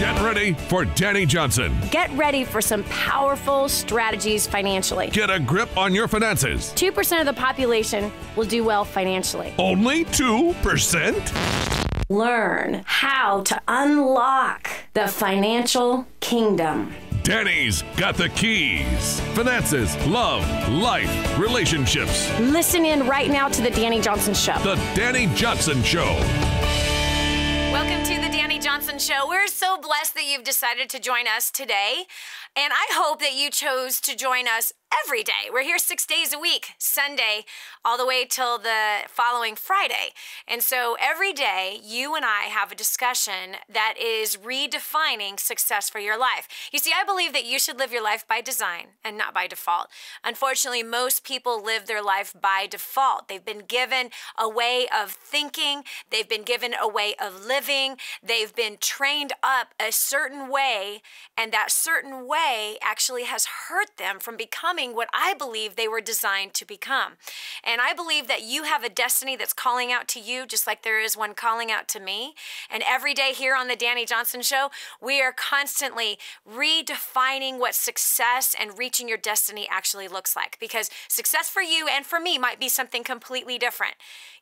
Get ready for Dani Johnson. Get ready for some powerful strategies financially. Get a grip on your finances. 2% of the population will do well financially. Only 2%? Learn how to unlock the financial kingdom. Dani's got the keys. Finances, love, life, relationships. Listen in right now to the Dani Johnson Show. The Dani Johnson Show. Welcome to the Dani Johnson Show. We're so blessed that you've decided to join us today. And I hope that you chose to join us every day. We're here 6 days a week, Sunday, all the way till the following Friday. And so every day, you and I have a discussion that is redefining success for your life. You see, I believe that you should live your life by design and not by default. Unfortunately, most people live their life by default. They've been given a way of thinking. They've been given a way of living. They've been trained up a certain way, and that certain way actually has hurt them from becoming what I believe they were designed to become. And I believe that you have a destiny that's calling out to you, just like there is one calling out to me. And every day here on the Dani Johnson Show, we are constantly redefining what success and reaching your destiny actually looks like. Because success for you and for me might be something completely different.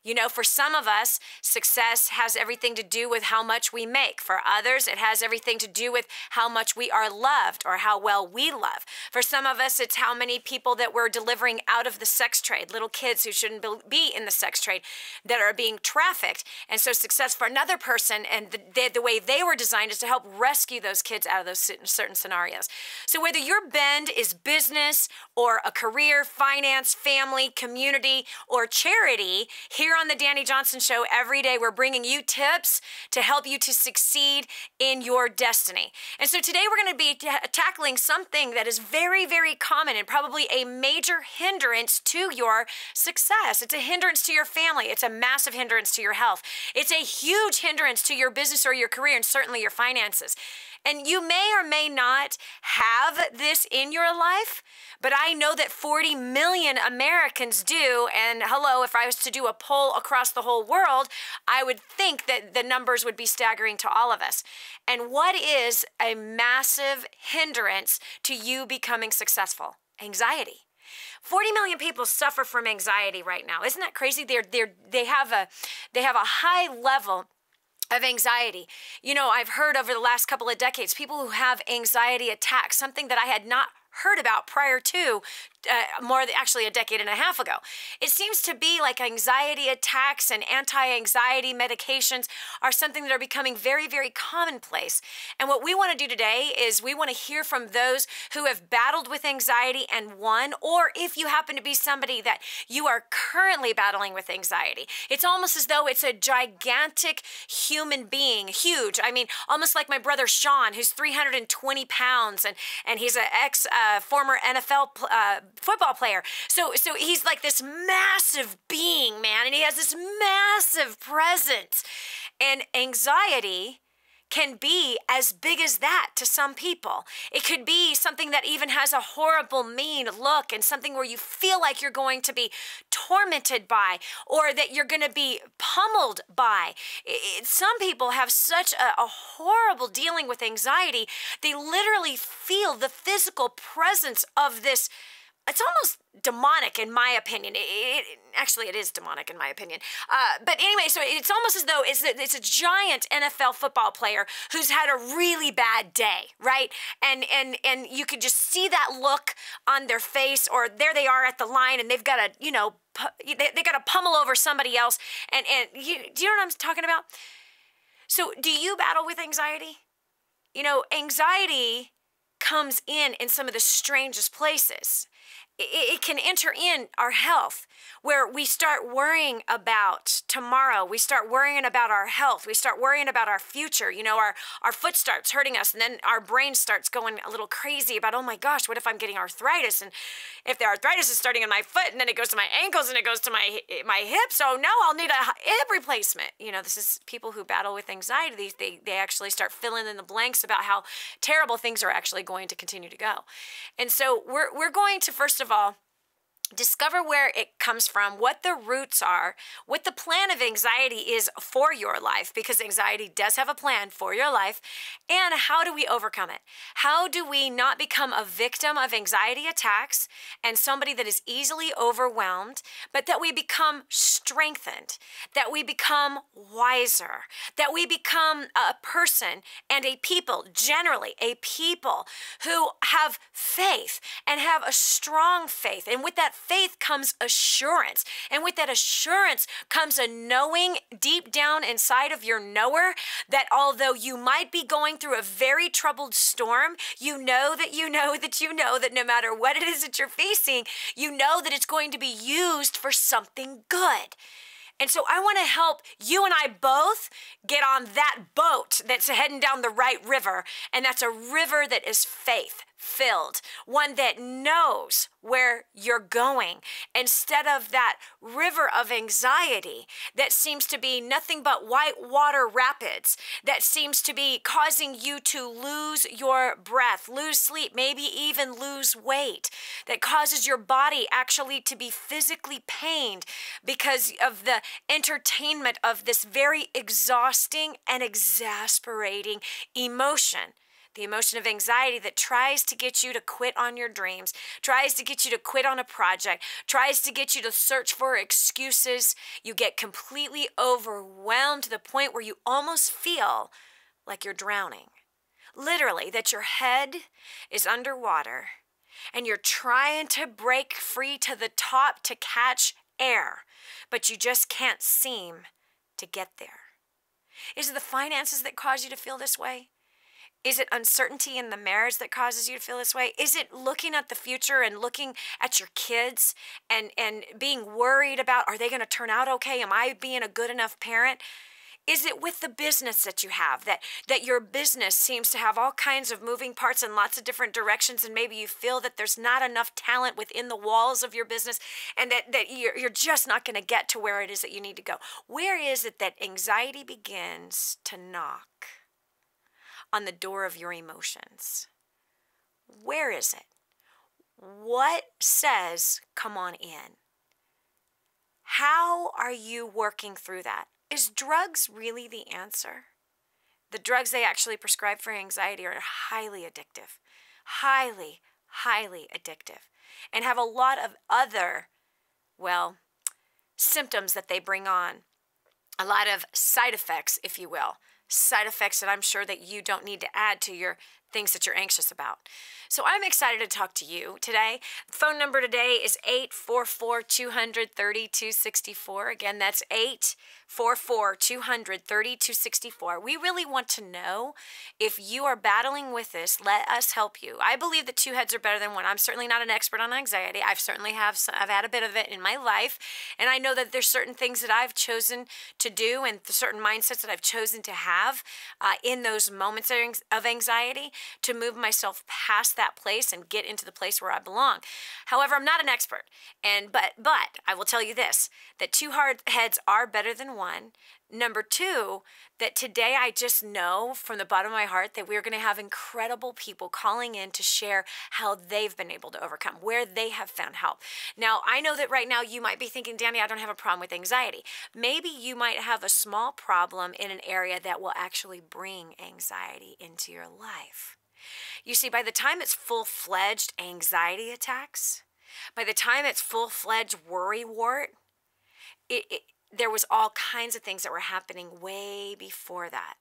You know, for some of us, success has everything to do with how much we make. For others, it has everything to do with how much we are loved or how well we love. For some of us, it's how many people that we're delivering out of the sex trade, little kids who shouldn't be in the sex trade that are being trafficked. And so success for another person and the way they were designed is to help rescue those kids out of those certain scenarios. So whether your bend is business or a career, finance, family, community, or charity, here on the Dani Johnson Show, every day we're bringing you tips to help you to succeed in your destiny. And so today we're going to be tackling something that is very, very common and probably a major hindrance to your success. It's a hindrance to your family. It's a massive hindrance to your health. It's a huge hindrance to your business or your career and certainly your finances. And you may or may not have this in your life, but I know that 40 million Americans do. And hello, if I was to do a poll across the whole world, I would think that the numbers would be staggering to all of us. And what is a massive hindrance to you becoming successful? Anxiety. 40 million people suffer from anxiety right now. Isn't that crazy? They have a high level of anxiety. You know, I've heard over the last couple of decades, people who have anxiety attacks, something that I had not heard about prior to actually a decade and a half ago. It seems to be like anxiety attacks and anti-anxiety medications are something that are becoming very, very commonplace. And what we want to do today is we want to hear from those who have battled with anxiety and won, or if you happen to be somebody that you are currently battling with anxiety. It's almost as though it's a gigantic human being, huge. I mean, almost like my brother Sean, who's 320 pounds, and he's an former NFL football player. So he's like this massive being, man, and he has this massive presence. And anxiety can be as big as that to some people. It could be something that even has a horrible, mean look and something where you feel like you're going to be tormented by or that you're going to be pummeled by. Some people have such a horrible dealing with anxiety. They literally feel the physical presence of this. It's almost demonic in my opinion. Actually, it is demonic in my opinion. But anyway, so it's almost as though it's a giant NFL football player who's had a really bad day, right? And you could just see that look on their face, or there they are at the line, and they've got to, they got to pummel over somebody else. And do you know what I'm talking about? So do you battle with anxiety? You know, anxiety comes in some of the strangest places. It can enter in our health, where we start worrying about tomorrow. We start worrying about our health. We start worrying about our future. You know, our foot starts hurting us, and then our brain starts going a little crazy about, oh my gosh, what if I'm getting arthritis? And if the arthritis is starting in my foot, and then it goes to my ankles, and it goes to my hips, oh no, I'll need a hip replacement. You know, this is people who battle with anxiety. They actually start filling in the blanks about how terrible things are actually going to continue to go. And so we're going to, first of all, Discover where it comes from, what the roots are, what the plan of anxiety is for your life, because anxiety does have a plan for your life, and how do we overcome it? How do we not become a victim of anxiety attacks and somebody that is easily overwhelmed, but that we become strengthened, that we become wiser, that we become a person and a people, generally a people who have faith and have a strong faith, and with that faith comes assurance. And with that assurance comes a knowing deep down inside of your knower that although you might be going through a very troubled storm, you know that you know that you know that no matter what it is that you're facing, you know that it's going to be used for something good. And so I want to help you and I both get on that boat that's heading down the right river. And that's a river that is faith-filled, one that knows where you're going, instead of that river of anxiety that seems to be nothing but white water rapids, that seems to be causing you to lose your breath, lose sleep, maybe even lose weight, that causes your body actually to be physically pained because of the entertainment of this very exhausting and exasperating emotion. The emotion of anxiety that tries to get you to quit on your dreams, tries to get you to quit on a project, tries to get you to search for excuses. You get completely overwhelmed to the point where you almost feel like you're drowning. Literally, that your head is underwater and you're trying to break free to the top to catch air, but you just can't seem to get there. Is it the finances that cause you to feel this way? Is it uncertainty in the marriage that causes you to feel this way? Is it looking at the future and looking at your kids and being worried about, are they going to turn out okay? Am I being a good enough parent? Is it with the business that you have, that your business seems to have all kinds of moving parts in lots of different directions, and maybe you feel that there's not enough talent within the walls of your business, and that you're just not going to get to where it is that you need to go? Where is it that anxiety begins to knock on the door of your emotions? Where is it? What says, come on in? How are you working through that? Is drugs really the answer? The drugs they actually prescribe for anxiety are highly addictive, highly, highly addictive, and have a lot of other, symptoms that they bring on. A lot of side effects, if you will. Side effects that I'm sure that you don't need to add to your things that you're anxious about. So I'm excited to talk to you today. The phone number today is 844-200-3264. Again, that's 844-200-3264. We really want to know if you are battling with this. Let us help you. I believe that two heads are better than one. I'm certainly not an expert on anxiety. I've had a bit of it in my life, and I know that there's certain things that I've chosen to do and certain mindsets that I've chosen to have in those moments of anxiety to move myself past that place and get into the place where I belong. However, I'm not an expert, but I will tell you this, that two hard heads are better than one. Number two, that today I just know from the bottom of my heart that we're going to have incredible people calling in to share how they've been able to overcome, where they have found help. Now, I know that right now you might be thinking, Dani, I don't have a problem with anxiety. Maybe you might have a small problem in an area that will actually bring anxiety into your life. You see, by the time it's full-fledged anxiety attacks, by the time it's full-fledged worrywart, there was all kinds of things that were happening way before that.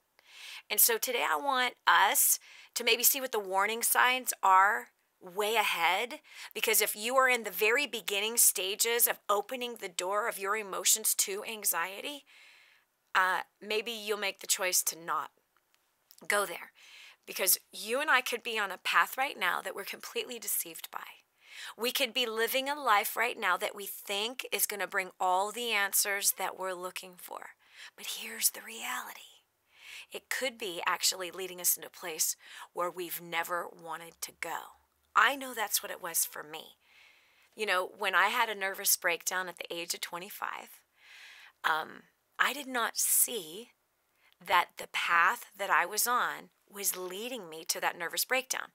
And so today I want us to maybe see what the warning signs are way ahead, because if you are in the very beginning stages of opening the door of your emotions to anxiety, maybe you'll make the choice to not go there. Because you and I could be on a path right now that we're completely deceived by. We could be living a life right now that we think is going to bring all the answers that we're looking for. But here's the reality. It could be actually leading us into a place where we've never wanted to go. I know that's what it was for me. You know, when I had a nervous breakdown at the age of 25, I did not see that the path that I was on was leading me to that nervous breakdown.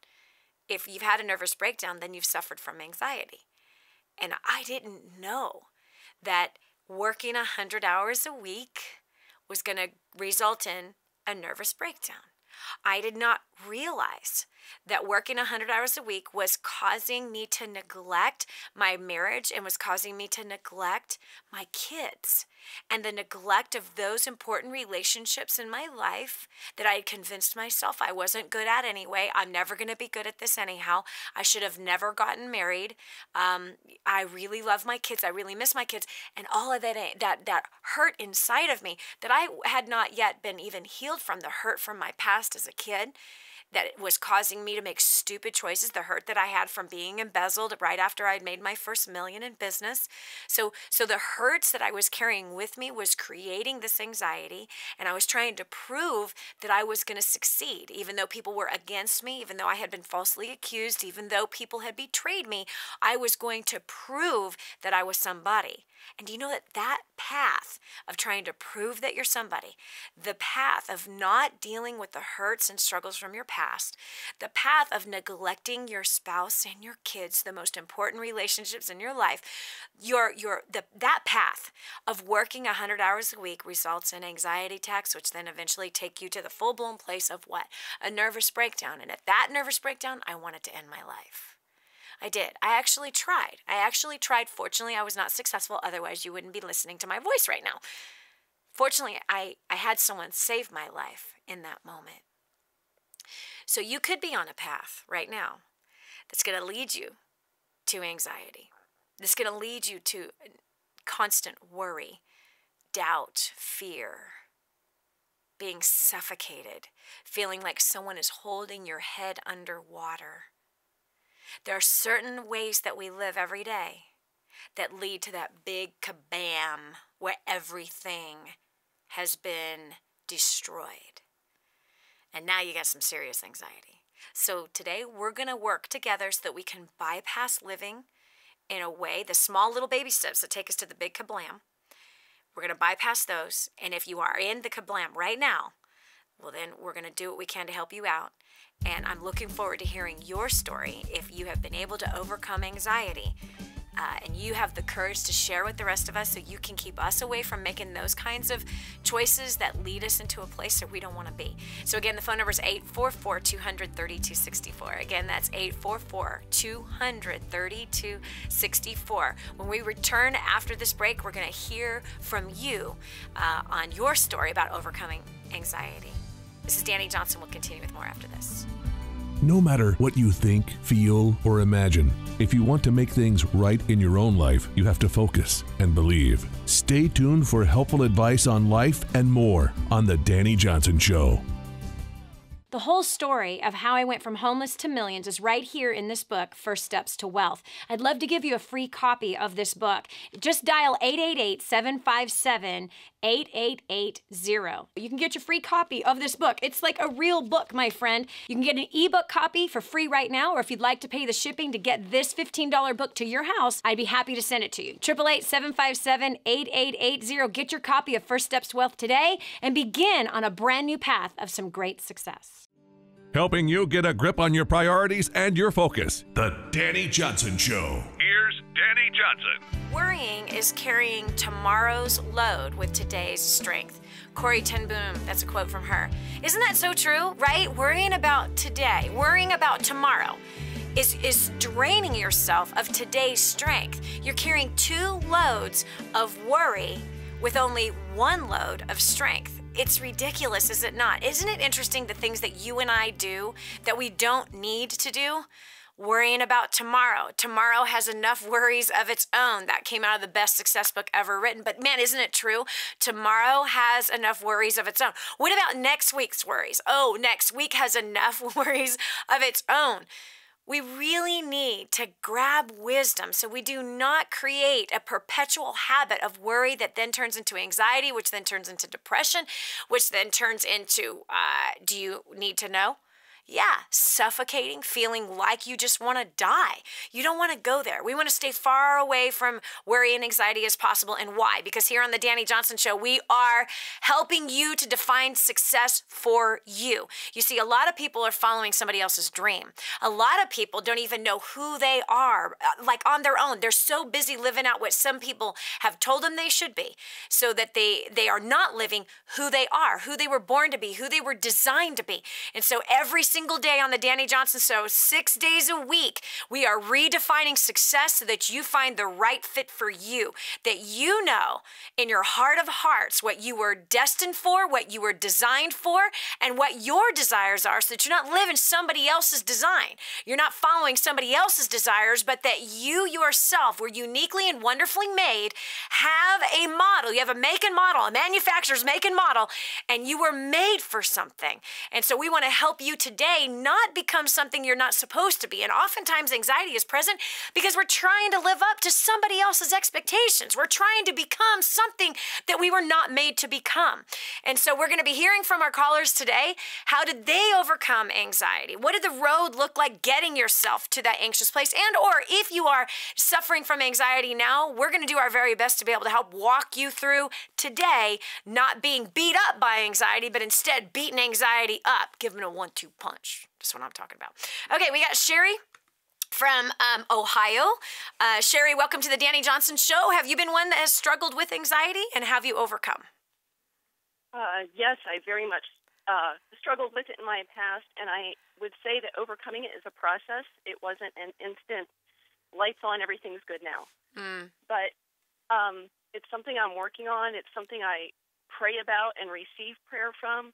If you've had a nervous breakdown, then you've suffered from anxiety. And I didn't know that working 100 hours a week was going to result in a nervous breakdown. I did not realize that working 100 hours a week was causing me to neglect my marriage and was causing me to neglect my kids and the neglect of those important relationships in my life that I had convinced myself I wasn't good at anyway. I'm never going to be good at this anyhow. I should have never gotten married. I really love my kids. I really miss my kids. And all of that hurt inside of me that I had not yet been even healed from, the hurt from my past as a kid, that was causing me to make stupid choices, the hurt that I had from being embezzled right after I'd made my first $1 million in business. So the hurts that I was carrying with me was creating this anxiety, and I was trying to prove that I was going to succeed, even though people were against me, even though I had been falsely accused, even though people had betrayed me. I was going to prove that I was somebody. And do you know that path of trying to prove that you're somebody, the path of not dealing with the hurts and struggles from your past, the path of neglecting your spouse and your kids, the most important relationships in your life, that path of working 100 hours a week results in anxiety attacks, which then eventually take you to the full-blown place of what? A nervous breakdown. And at that nervous breakdown, I wanted to end my life. I did. I actually tried. Fortunately, I was not successful. Otherwise, you wouldn't be listening to my voice right now. Fortunately, I had someone save my life in that moment. So you could be on a path right now that's going to lead you to anxiety. That's going to lead you to constant worry, doubt, fear, being suffocated, feeling like someone is holding your head underwater. There are certain ways that we live every day that lead to that big kabam where everything has been destroyed. And now you got some serious anxiety. So today we're going to work together so that we can bypass living in a way, the small little baby steps that take us to the big kablam. We're going to bypass those. And if you are in the kablam right now, well, then we're going to do what we can to help you out. And I'm looking forward to hearing your story if you have been able to overcome anxiety. And you have the courage to share with the rest of us so you can keep us away from making those kinds of choices that lead us into a place that we don't want to be. So again, the phone number is 844-200-3264. Again, that's 844-200-3264. When we return after this break, we're going to hear from you on your story about overcoming anxiety. This is Dani Johnson. We'll continue with more after this. No matter what you think, feel, or imagine, if you want to make things right in your own life, you have to focus and believe. Stay tuned for helpful advice on life and more on The Dani Johnson Show. The whole story of how I went from homeless to millions is right here in this book, First Steps to Wealth. I'd love to give you a free copy of this book. Just dial 888-757-8880. You can get your free copy of this book. It's like a real book, my friend. You can get an ebook copy for free right now, or if you'd like to pay the shipping to get this $15 book to your house, I'd be happy to send it to you. 888-757-8880. Get your copy of First Steps to Wealth today and begin on a brand new path of some great success. Helping you get a grip on your priorities and your focus. The Dani Johnson Show. Here's Dani Johnson. Worrying is carrying tomorrow's load with today's strength. Corrie ten Boom, that's a quote from her. Isn't that so true, right? Worrying about today, worrying about tomorrow is draining yourself of today's strength. You're carrying 2 loads of worry with only 1 load of strength. It's ridiculous, is it not? Isn't it interesting the things that you and I do that we don't need to do? Worrying about tomorrow. Tomorrow has enough worries of its own. That came out of the best success book ever written. But man, isn't it true? Tomorrow has enough worries of its own. What about next week's worries? Oh, next week has enough worries of its own. We really need to grab wisdom so we do not create a perpetual habit of worry that then turns into anxiety, which then turns into depression, which then turns into, do you need to know? Yeah, suffocating, feeling like you just want to die. You don't want to go there. We want to stay far away from worry and anxiety as possible. And why? Because here on the Dani Johnson Show, we are helping you to define success for you. You see, a lot of people are following somebody else's dream. A lot of people don't even know who they are, like on their own. They're so busy living out what some people have told them they should be, so that they are not living who they are, who they were born to be, who they were designed to be. And so every single day on the Dani Johnson Show, 6 days a week, we are redefining success so that you find the right fit for you, that you know in your heart of hearts what you were destined for, what you were designed for, and what your desires are, so that you're not living somebody else's design. You're not following somebody else's desires, but that you yourself were uniquely and wonderfully made, have a model. You have a make and model, a manufacturer's make and model, and you were made for something. And so we want to help you today not become something you're not supposed to be. And oftentimes anxiety is present because we're trying to live up to somebody else's expectations. We're trying to become something that we were not made to become. And so we're going to be hearing from our callers today. How did they overcome anxiety? What did the road look like getting yourself to that anxious place? And or if you are suffering from anxiety now, we're going to do our very best to be able to help walk you through today, not being beat up by anxiety, but instead beating anxiety up, giving a 1-2 punch. That's what I'm talking about. Okay, we got Sherry from Ohio. Sherry, welcome to the Dani Johnson Show. Have you been one that has struggled with anxiety, and have you overcome? Yes, I very much struggled with it in my past, and I would say that overcoming it is a process. It wasn't an instant, lights on, everything's good now. But it's something I'm working on. It's something I pray about and receive prayer from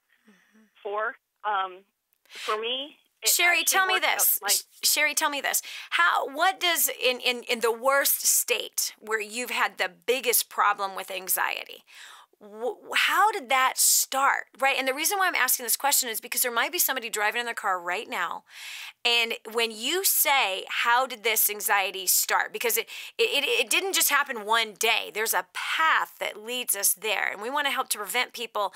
for me. Sherry, tell me this. Sherry, tell me this. What does, in the worst state where you've had the biggest problem with anxiety, how did that start, right? And the reason why I'm asking this question is because there might be somebody driving in their car right now, and when you say, how did this anxiety start? Because it didn't just happen one day. There's a path that leads us there, and we want to help to prevent people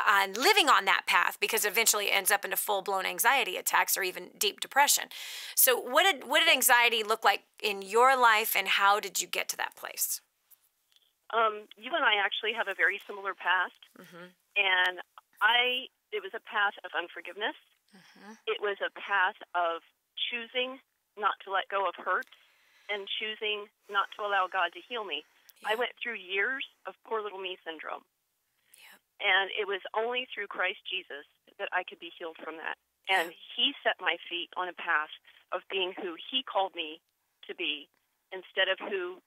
on living on that path, because eventually it ends up into full-blown anxiety attacks or even deep depression. So what did anxiety look like in your life, and how did you get to that place? You and I actually have a very similar past, and it was a path of unforgiveness. It was a path of choosing not to let go of hurt and choosing not to allow God to heal me. I went through years of poor little me syndrome. And it was only through Christ Jesus that I could be healed from that. And he set my feet on a path of being who he called me to be, instead of who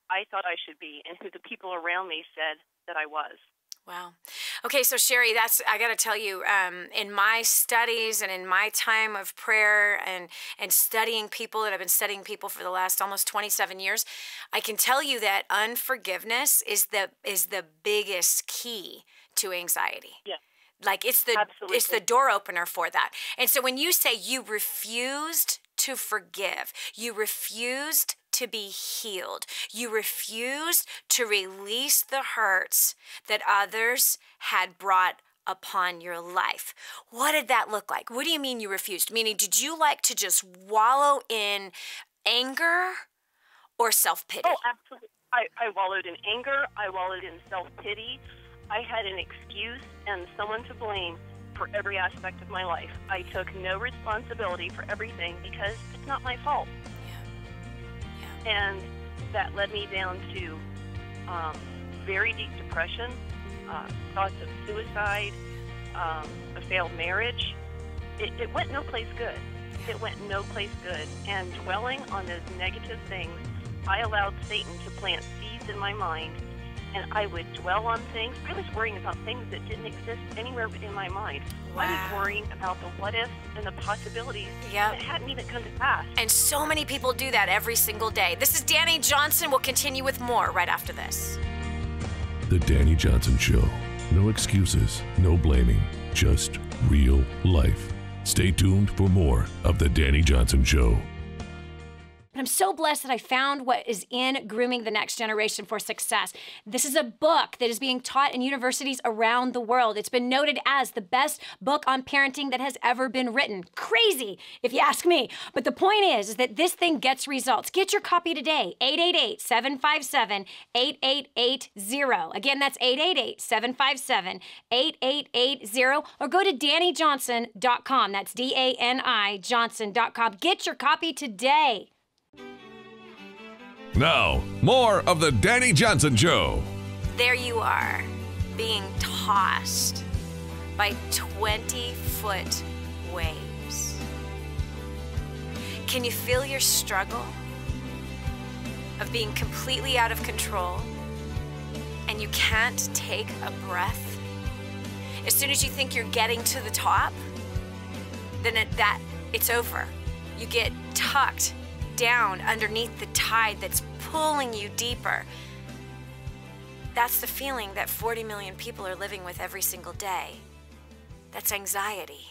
I thought I should be and who the people around me said that I was. Wow. Okay, so Sherry, I got to tell you, in my studies and in my time of prayer and studying people, that I've been studying people for the last almost 27 years, I can tell you that unforgiveness is the biggest key to anxiety. Yeah. Like it's the door opener for that. And so when you say you refused to forgive, you refused to be healed, you refused to release the hurts that others had brought upon your life. What did that look like? What do you mean you refused? Meaning, did you like to just wallow in anger or self-pity? Oh, absolutely. I wallowed in anger. I wallowed in self-pity. I had an excuse and someone to blame for every aspect of my life. I took no responsibility for everything because it's not my fault. And that led me down to very deep depression, thoughts of suicide, a failed marriage. It went no place good. It went no place good. And dwelling on those negative things, I allowed Satan to plant seeds in my mind, and I would dwell on things. I was worrying about things that didn't exist anywhere in my mind. Wow. I was worrying about the what ifs and the possibilities that hadn't even come to pass. And so many people do that every single day. This is Dani Johnson. We'll continue with more right after this. The Dani Johnson Show. No excuses, no blaming, just real life. Stay tuned for more of The Dani Johnson Show. But I'm so blessed that I found what is in Grooming the Next Generation for Success. This is a book that is being taught in universities around the world. It's been noted as the best book on parenting that has ever been written. Crazy, if you ask me. But the point is that this thing gets results. Get your copy today, 888-757-8880. Again, that's 888-757-8880, or go to DaniJohnson.com. That's DANI Johnson.com. Get your copy today. Now, more of the Dani Johnson Show. There you are, being tossed by 20-foot waves. Can you feel your struggle of being completely out of control and you can't take a breath? As soon as you think you're getting to the top, then it's over. You get tucked down underneath the tide that's pulling you deeper. That's the feeling that 40 million people are living with every single day. That's anxiety.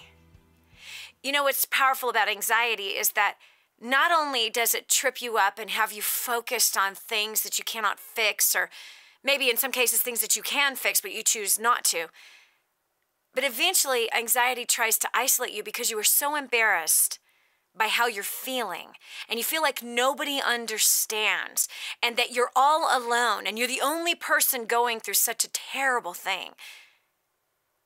You know what's powerful about anxiety is that not only does it trip you up and have you focused on things that you cannot fix, or maybe in some cases things that you can fix but you choose not to, but eventually anxiety tries to isolate you because you are so embarrassed by how you're feeling, and you feel like nobody understands, and that you're all alone, and you're the only person going through such a terrible thing.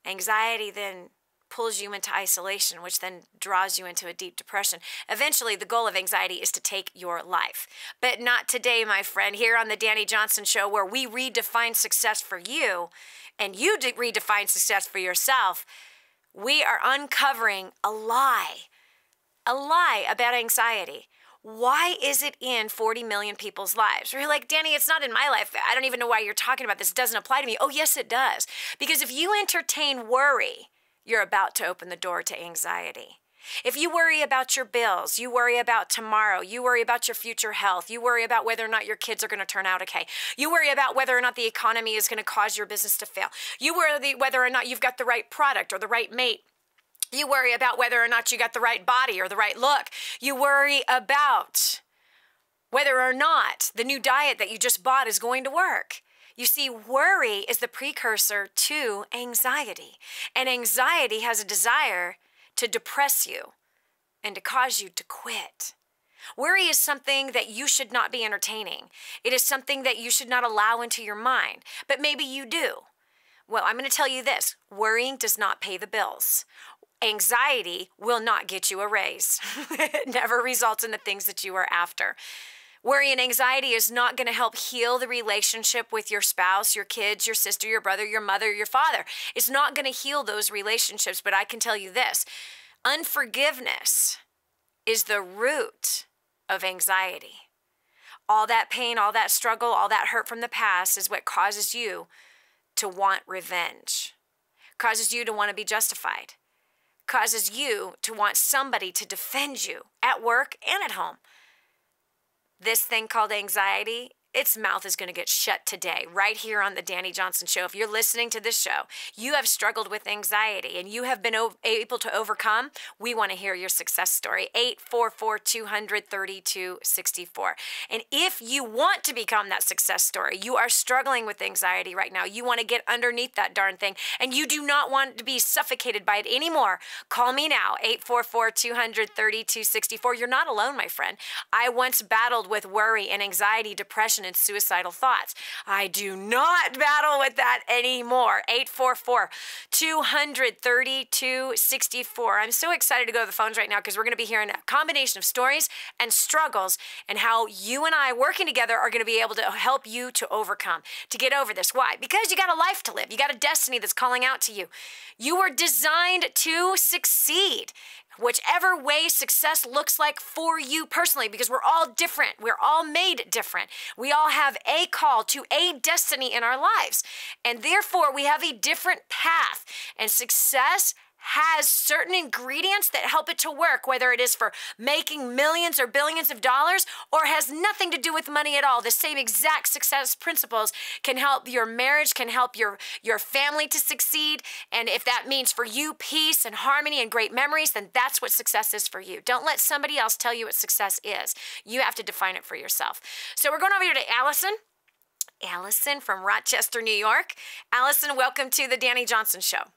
Anxiety then pulls you into isolation, which then draws you into a deep depression. Eventually, the goal of anxiety is to take your life. But not today, my friend. Here on the Dani Johnson Show, where we redefine success for you, and you redefine success for yourself, we are uncovering a lie about anxiety. Why is it in 40 million people's lives? You're like, Dani, it's not in my life. I don't even know why you're talking about this. It doesn't apply to me. Oh, yes, it does. Because if you entertain worry, you're about to open the door to anxiety. If you worry about your bills, you worry about tomorrow, you worry about your future health, you worry about whether or not your kids are going to turn out okay, you worry about whether or not the economy is going to cause your business to fail, you worry whether or not you've got the right product or the right mate, you worry about whether or not you got the right body or the right look. You worry about whether or not the new diet that you just bought is going to work. You see, worry is the precursor to anxiety. And anxiety has a desire to depress you and to cause you to quit. Worry is something that you should not be entertaining. It is something that you should not allow into your mind. But maybe you do. Well, I'm going to tell you this. Worrying does not pay the bills. Anxiety will not get you a raise. It never results in the things that you are after. Worry and anxiety is not going to help heal the relationship with your spouse, your kids, your sister, your brother, your mother, your father. It's not going to heal those relationships, but I can tell you this. Unforgiveness is the root of anxiety. All that pain, all that struggle, all that hurt from the past is what causes you to want revenge, causes you to want to be justified, causes you to want somebody to defend you at work and at home. This thing called anxiety, its mouth is going to get shut today, right here on the Dani Johnson Show. If you're listening to this show, you have struggled with anxiety and you have been able to overcome, we want to hear your success story. 844-200-3264. And if you want to become that success story, you are struggling with anxiety right now, you want to get underneath that darn thing, and you do not want to be suffocated by it anymore, call me now, 844-200-3264. You're not alone, my friend. I once battled with worry and anxiety, depression, and suicidal thoughts. I do not battle with that anymore. 844-200-3264. I'm so excited to go to the phones right now because we're going to be hearing a combination of stories and struggles and how you and I working together are going to be able to help you to overcome, to get over this. Why? Because you got a life to live. You got a destiny that's calling out to you. You were designed to succeed. Whichever way success looks like for you personally, because we're all different. We're all made different. We all have a call to a destiny in our lives. And therefore, we have a different path. And success has certain ingredients that help it to work, whether it is for making millions or billions of dollars or has nothing to do with money at all. The same exact success principles can help your marriage, can help your family to succeed. And if that means for you peace and harmony and great memories, then that's what success is for you. Don't let somebody else tell you what success is. You have to define it for yourself. So we're going over here to Allison. Allison from Rochester, New York. Allison, welcome to the Dani Johnson Show.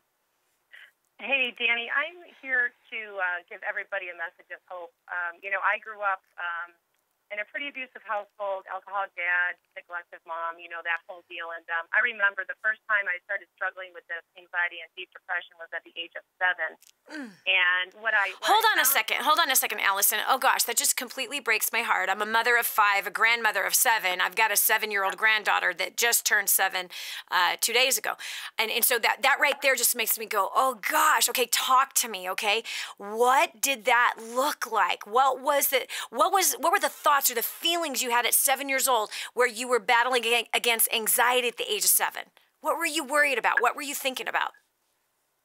Hey, Dani, I'm here to give everybody a message of hope. I grew up in a pretty abusive household, alcoholic dad, neglective mom, that whole deal. And I remember the first time I started struggling with this anxiety and deep depression was at the age of 7. And Hold on a second, Allison. Oh, gosh, that just completely breaks my heart. I'm a mother of 5, a grandmother of 7. I've got a 7-year-old granddaughter that just turned 7 2 days ago. And so that right there just makes me go, oh, gosh, okay, talk to me, okay? What did that look like? What was it? What were the thoughts or the feelings you had at 7 years old where you were battling against anxiety at the age of 7? What were you worried about? What were you thinking about?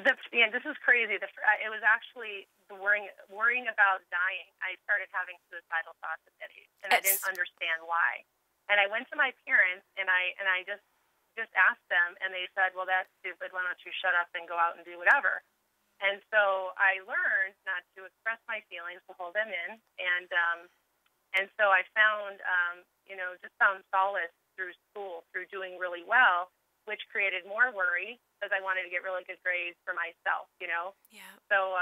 This is crazy. It was actually the worrying about dying. I started having suicidal thoughts at that age, and I didn't understand why. And I went to my parents, and I just asked them, and they said, "Well, that's stupid. Why don't you shut up and go out and do whatever?" And so I learned not to express my feelings, to hold them in, and so I found, just found solace through school, through doing really well, which created more worry because I wanted to get really good grades for myself, Yeah. So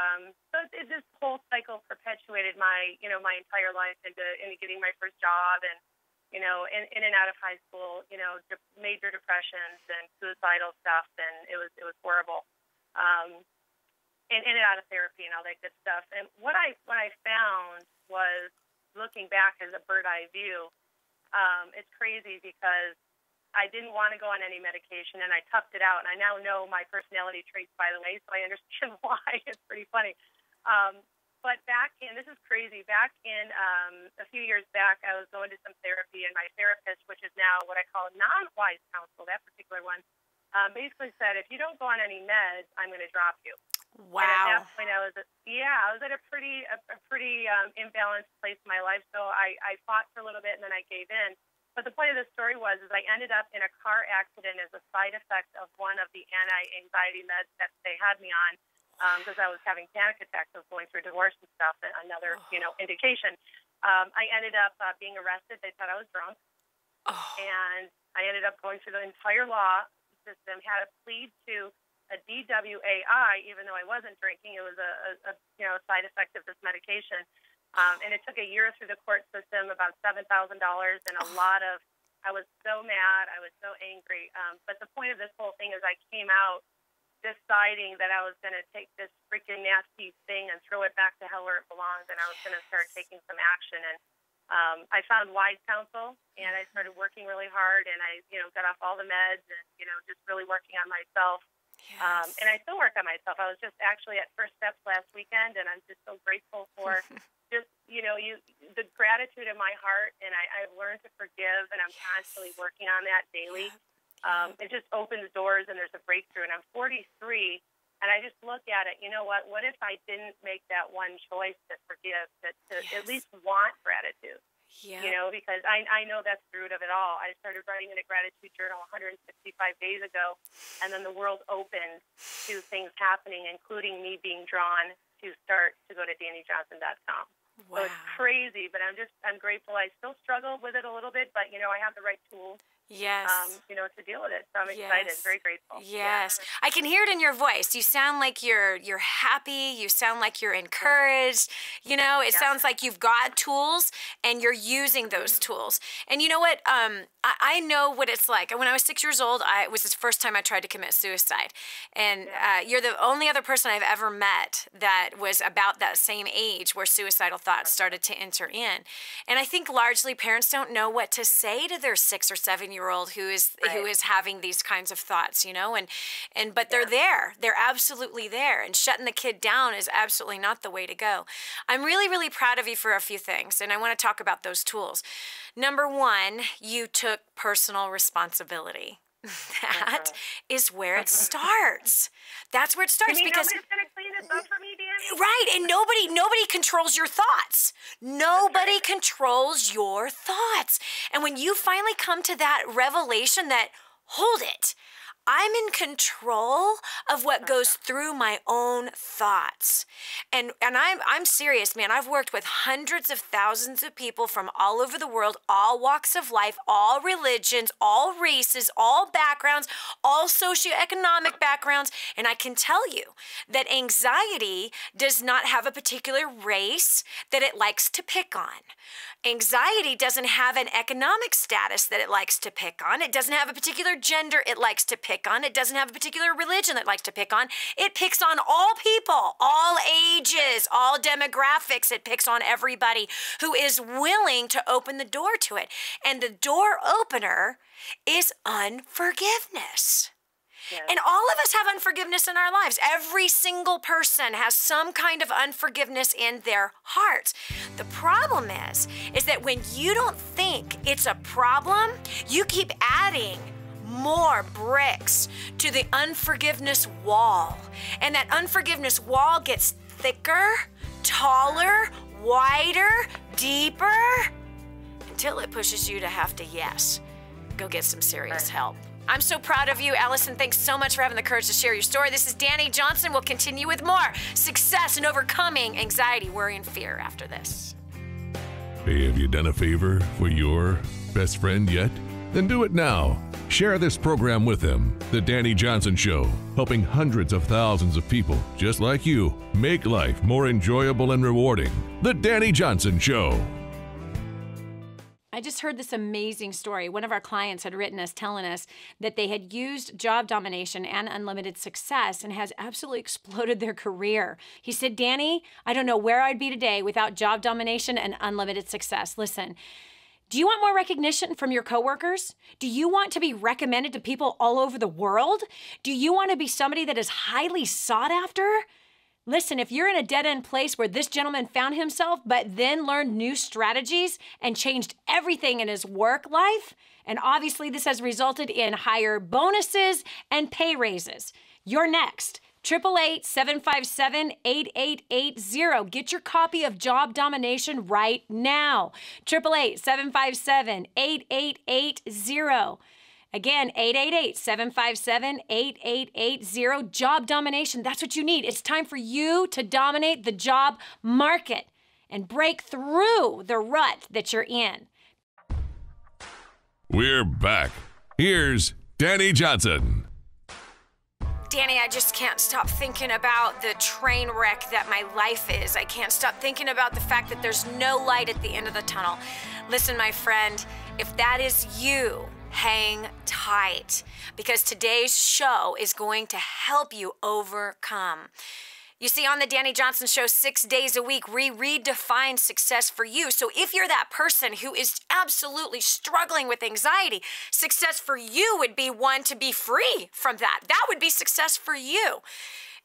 this whole cycle perpetuated my entire life into getting my first job and, in and out of high school, major depressions and suicidal stuff, and it was horrible. And in and out of therapy and all that good stuff. And what I found was, looking back as a bird eye view, it's crazy because I didn't want to go on any medication and I toughed it out. And I now know my personality traits, by the way, so I understand why. It's pretty funny. But this is crazy, back in a few years back, I was going to some therapy, and my therapist, which is now what I call non-wise counsel, that particular one, basically said, if you don't go on any meds, I'm going to drop you. Wow. And at that point, I was at a pretty imbalanced place in my life. So I fought for a little bit, and then I gave in. But the point of the story is I ended up in a car accident as a side effect of one of the anti-anxiety meds that they had me on, because I was having panic attacks. I was going through divorce and stuff, and another indication. I ended up being arrested. They thought I was drunk, and I ended up going through the entire law system. Had to plead to a DWAI, even though I wasn't drinking. It was a side effect of this medication. And it took a year through the court system, about $7,000, and I was so mad. I was so angry. But the point of this whole thing is I came out deciding that I was going to take this freaking nasty thing and throw it back to hell where it belongs, and I was going to start taking some action. And I found wise counsel, and I started working really hard, and I, got off all the meds and, just really working on myself. Yes. And I still work on myself. I was just actually at First Steps last weekend, and I'm just so grateful for just, the gratitude in my heart. And I've learned to forgive, and I'm constantly working on that daily. It just opens doors, and there's a breakthrough. And I'm 43, and I just look at it, what if I didn't make that one choice to forgive, to at least want gratitude? Yeah. Because I know that's the root of it all. I started writing in a gratitude journal 165 days ago, and then the world opened to things happening, including me being drawn to start to go to DaniJohnson.com. Wow. So it's crazy, but I'm grateful. I still struggle with it a little bit, but I have the right tools. Yes. To deal with it. So I'm excited, very grateful. Yes. Yeah. I can hear it in your voice. You sound like you're happy. You sound like you're encouraged. It sounds like you've got tools and you're using those tools. And you know what? I know what it's like. When I was 6 years old, it was the first time I tried to commit suicide. And you're the only other person I've ever met that was about that same age where suicidal thoughts started to enter in. And I think largely parents don't know what to say to their 6 or 7-year-old who is having these kinds of thoughts, but they're there. They're absolutely there. And shutting the kid down is absolutely not the way to go. I'm really, really proud of you for a few things, and I want to talk about those tools. Number one, you took personal responsibility. That is where it starts. That's where it starts. Nobody's going to clean this up for me, Dani? Right, and nobody controls your thoughts. Nobody controls your thoughts. And when you finally come to that revelation that, hold it, I'm in control of what goes through my own thoughts. And I'm serious, man. I've worked with hundreds of thousands of people from all over the world, all walks of life, all religions, all races, all backgrounds, all socioeconomic backgrounds. And I can tell you that anxiety does not have a particular race that it likes to pick on. Anxiety doesn't have an economic status that it likes to pick on. It doesn't have a particular gender it likes to pick on. It doesn't have a particular religion that it likes to pick on. It picks on all people, all ages, all demographics. It picks on everybody who is willing to open the door to it. And the door opener is unforgiveness. Yes. And all of us have unforgiveness in our lives. Every single person has some kind of unforgiveness in their hearts. The problem is that when you don't think it's a problem, you keep adding more bricks to the unforgiveness wall. And that unforgiveness wall gets thicker, taller, wider, deeper, until it pushes you to have to, yes, go get some serious help. I'm so proud of you, Allison. Thanks so much for having the courage to share your story. This is Dani Johnson. We'll continue with more success and overcoming anxiety, worry, and fear after this. Hey, have you done a favor for your best friend yet? Then do it now. Share this program with them. The Dani Johnson Show, helping hundreds of thousands of people just like you make life more enjoyable and rewarding. The Dani Johnson Show. I just heard this amazing story. One of our clients had written us telling us that they had used job domination and unlimited success and has absolutely exploded their career. He said, Dani, I don't know where I'd be today without job domination and unlimited success. Listen, do you want more recognition from your coworkers? Do you want to be recommended to people all over the world? Do you want to be somebody that is highly sought after? Listen, if you're in a dead-end place where this gentleman found himself, but then learned new strategies and changed everything in his work life, and obviously this has resulted in higher bonuses and pay raises, you're next. 888-757-8880. Get your copy of Job Domination right now. 888-757-8880. Again, 888-757-8880. Job domination. That's what you need. It's time for you to dominate the job market and break through the rut that you're in. We're back. Here's Dani Johnson. Dani, I just can't stop thinking about the train wreck that my life is. I can't stop thinking about the fact that there's no light at the end of the tunnel. Listen, my friend, if that is you, hang tight, because today's show is going to help you overcome. You see, on the Dani Johnson Show, 6 days a week, we redefine success for you. So if you're that person who is absolutely struggling with anxiety, success for you would be one to be free from that. That would be success for you.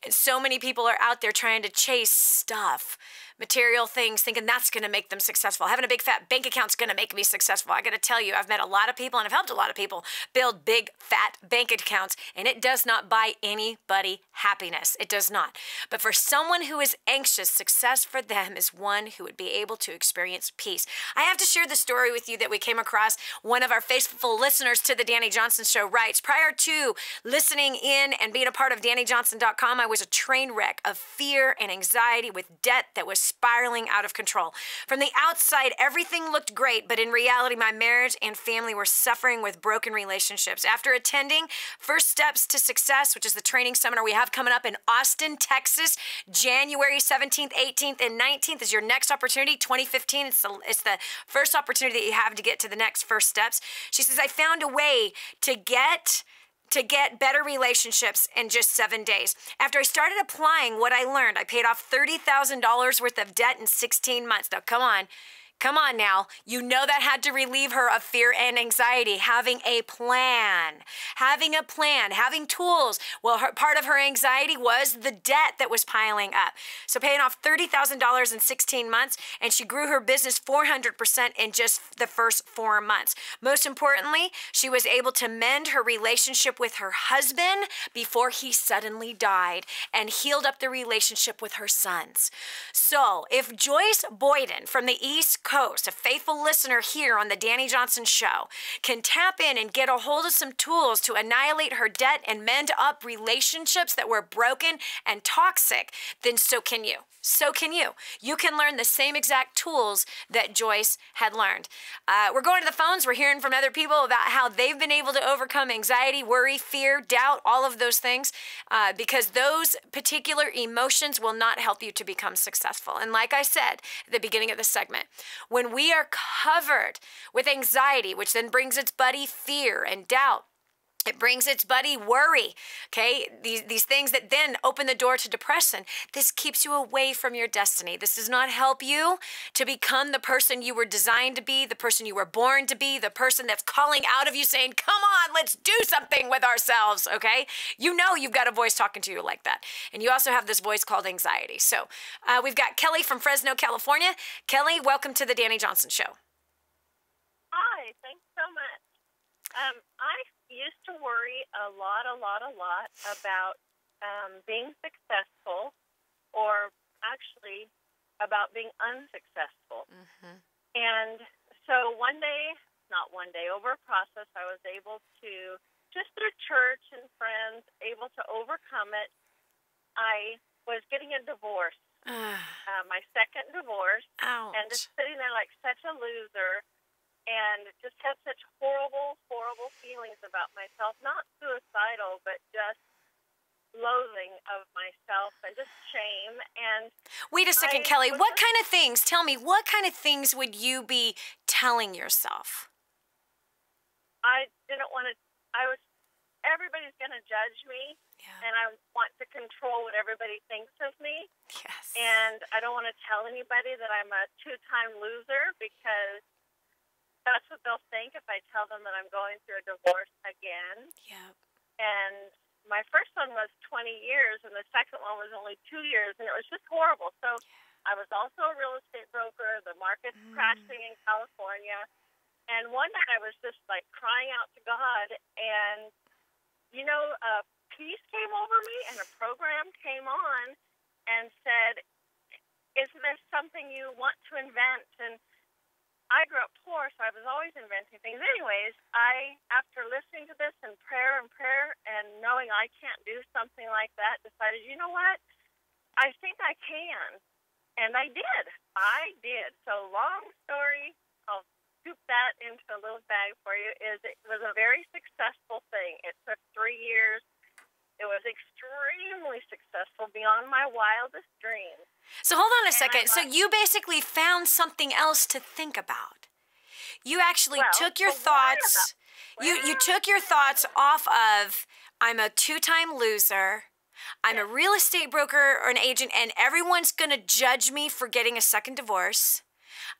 And so many people are out there trying to chase stuff, material things, thinking that's going to make them successful. Having a big fat bank account's going to make me successful. I got to tell you, I've met a lot of people and I've helped a lot of people build big fat bank accounts, and it does not buy anybody happiness. It does not. But for someone who is anxious, success for them is one who would be able to experience peace. I have to share the story with you that we came across. One of our faithful listeners to the Dani Johnson Show writes, prior to listening in and being a part of DaniJohnson.com, I was a train wreck of fear and anxiety with debt that was spiraling out of control. From the outside, everything looked great, but in reality, my marriage and family were suffering with broken relationships. After attending First Steps to Success, which is the training seminar we have coming up in Austin, Texas, January 17th, 18th, and 19th is your next opportunity. 2015, it's the first opportunity that you have to get to the next first steps. She says, I found a way to get better relationships in just 7 days. After I started applying what I learned, I paid off $30,000 worth of debt in 16 months. Now, come on. Come on now. You know that had to relieve her of fear and anxiety. Having a plan, having tools. Well, part of her anxiety was the debt that was piling up. So paying off $30,000 in 16 months, and she grew her business 400% in just the first 4 months. Most importantly, she was able to mend her relationship with her husband before he suddenly died and healed up the relationship with her sons. So if Joyce Boyden from the East Coast, a faithful listener here on the Dani Johnson Show, can tap in and get a hold of some tools to annihilate her debt and mend up relationships that were broken and toxic, then so can you. So can you. You can learn the same exact tools that Joyce had learned. We're going to the phones. We're hearing from other people about how they've been able to overcome anxiety, worry, fear, doubt, all of those things, because those particular emotions will not help you to become successful. And like I said at the beginning of the segment, when we are covered with anxiety, which then brings its buddy fear and doubt, it brings its buddy worry, okay? These things that then open the door to depression. This keeps you away from your destiny. This does not help you to become the person you were designed to be, the person you were born to be, the person that's calling out of you saying, come on, let's do something with ourselves, okay? You know you've got a voice talking to you like that. And you also have this voice called anxiety. So we've got Kelly from Fresno, California. Kelly, welcome to the Dani Johnson Show. Hi, thanks so much. I used to worry a lot about being successful, or actually about being unsuccessful. Mm-hmm. And so over a process, I was able to, just through church and friends, able to overcome it. I was getting a divorce, my second divorce. Ouch. And just sitting there like such a loser. And just had such horrible feelings about myself. Not suicidal, but just loathing of myself and just shame. And wait a second, Kelly. What kind of things? Tell me, what kind of things would you be telling yourself? I didn't want to. Everybody's going to judge me, and I want to control what everybody thinks of me. Yes. And I don't want to tell anybody that I'm a 2-time loser, because that's what they'll think if I tell them that I'm going through a divorce again. Yep. And my first one was 20 years, and the second one was only 2 years, and it was just horrible. So I was also a real estate broker. The market's crashing in California. And one night I was just like crying out to God, and, peace came over me, and a program came on and said, isn't there something you want to invent? And I grew up poor, so I was always inventing things. Anyways, after listening to this and prayer and knowing I can't do something like that, decided, you know what? I think I can. And I did. So long story, I'll scoop that into a little bag for you, is it was a very successful thing. It took 3 years. It was extremely successful, beyond my wildest dreams. So hold on a second. So you basically found something else to think about. You actually took your thoughts. You took your thoughts off of, I'm a 2-time loser, I'm a real estate broker or an agent, and everyone's going to judge me for getting a second divorce.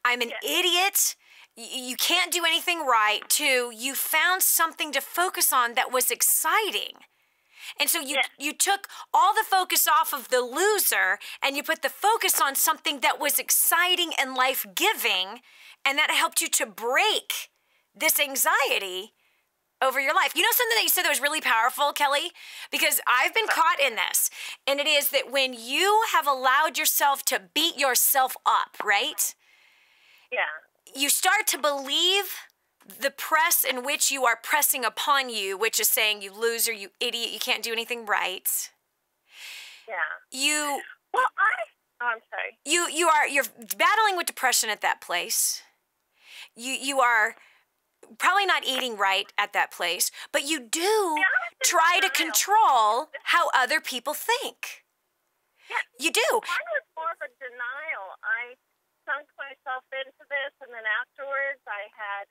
I'm an idiot. You can't do anything right. To you found something to focus on that was exciting. And so you took all the focus off of the loser, and you put the focus on something that was exciting and life-giving, and that helped you to break this anxiety over your life. You know something that you said that was really powerful, Kelly? Because I've been caught in this, and it is that when you have allowed yourself to beat yourself up, right? Yeah. You start to believe the press in which you are pressing upon you, which is saying, you loser, you idiot, you can't do anything right. Yeah. I'm sorry. You're battling with depression at that place. You are probably not eating right at that place, but you do try to control how other people think. Yeah. You do. Mine was more of a denial. I sunk myself into this, and then afterwards I had,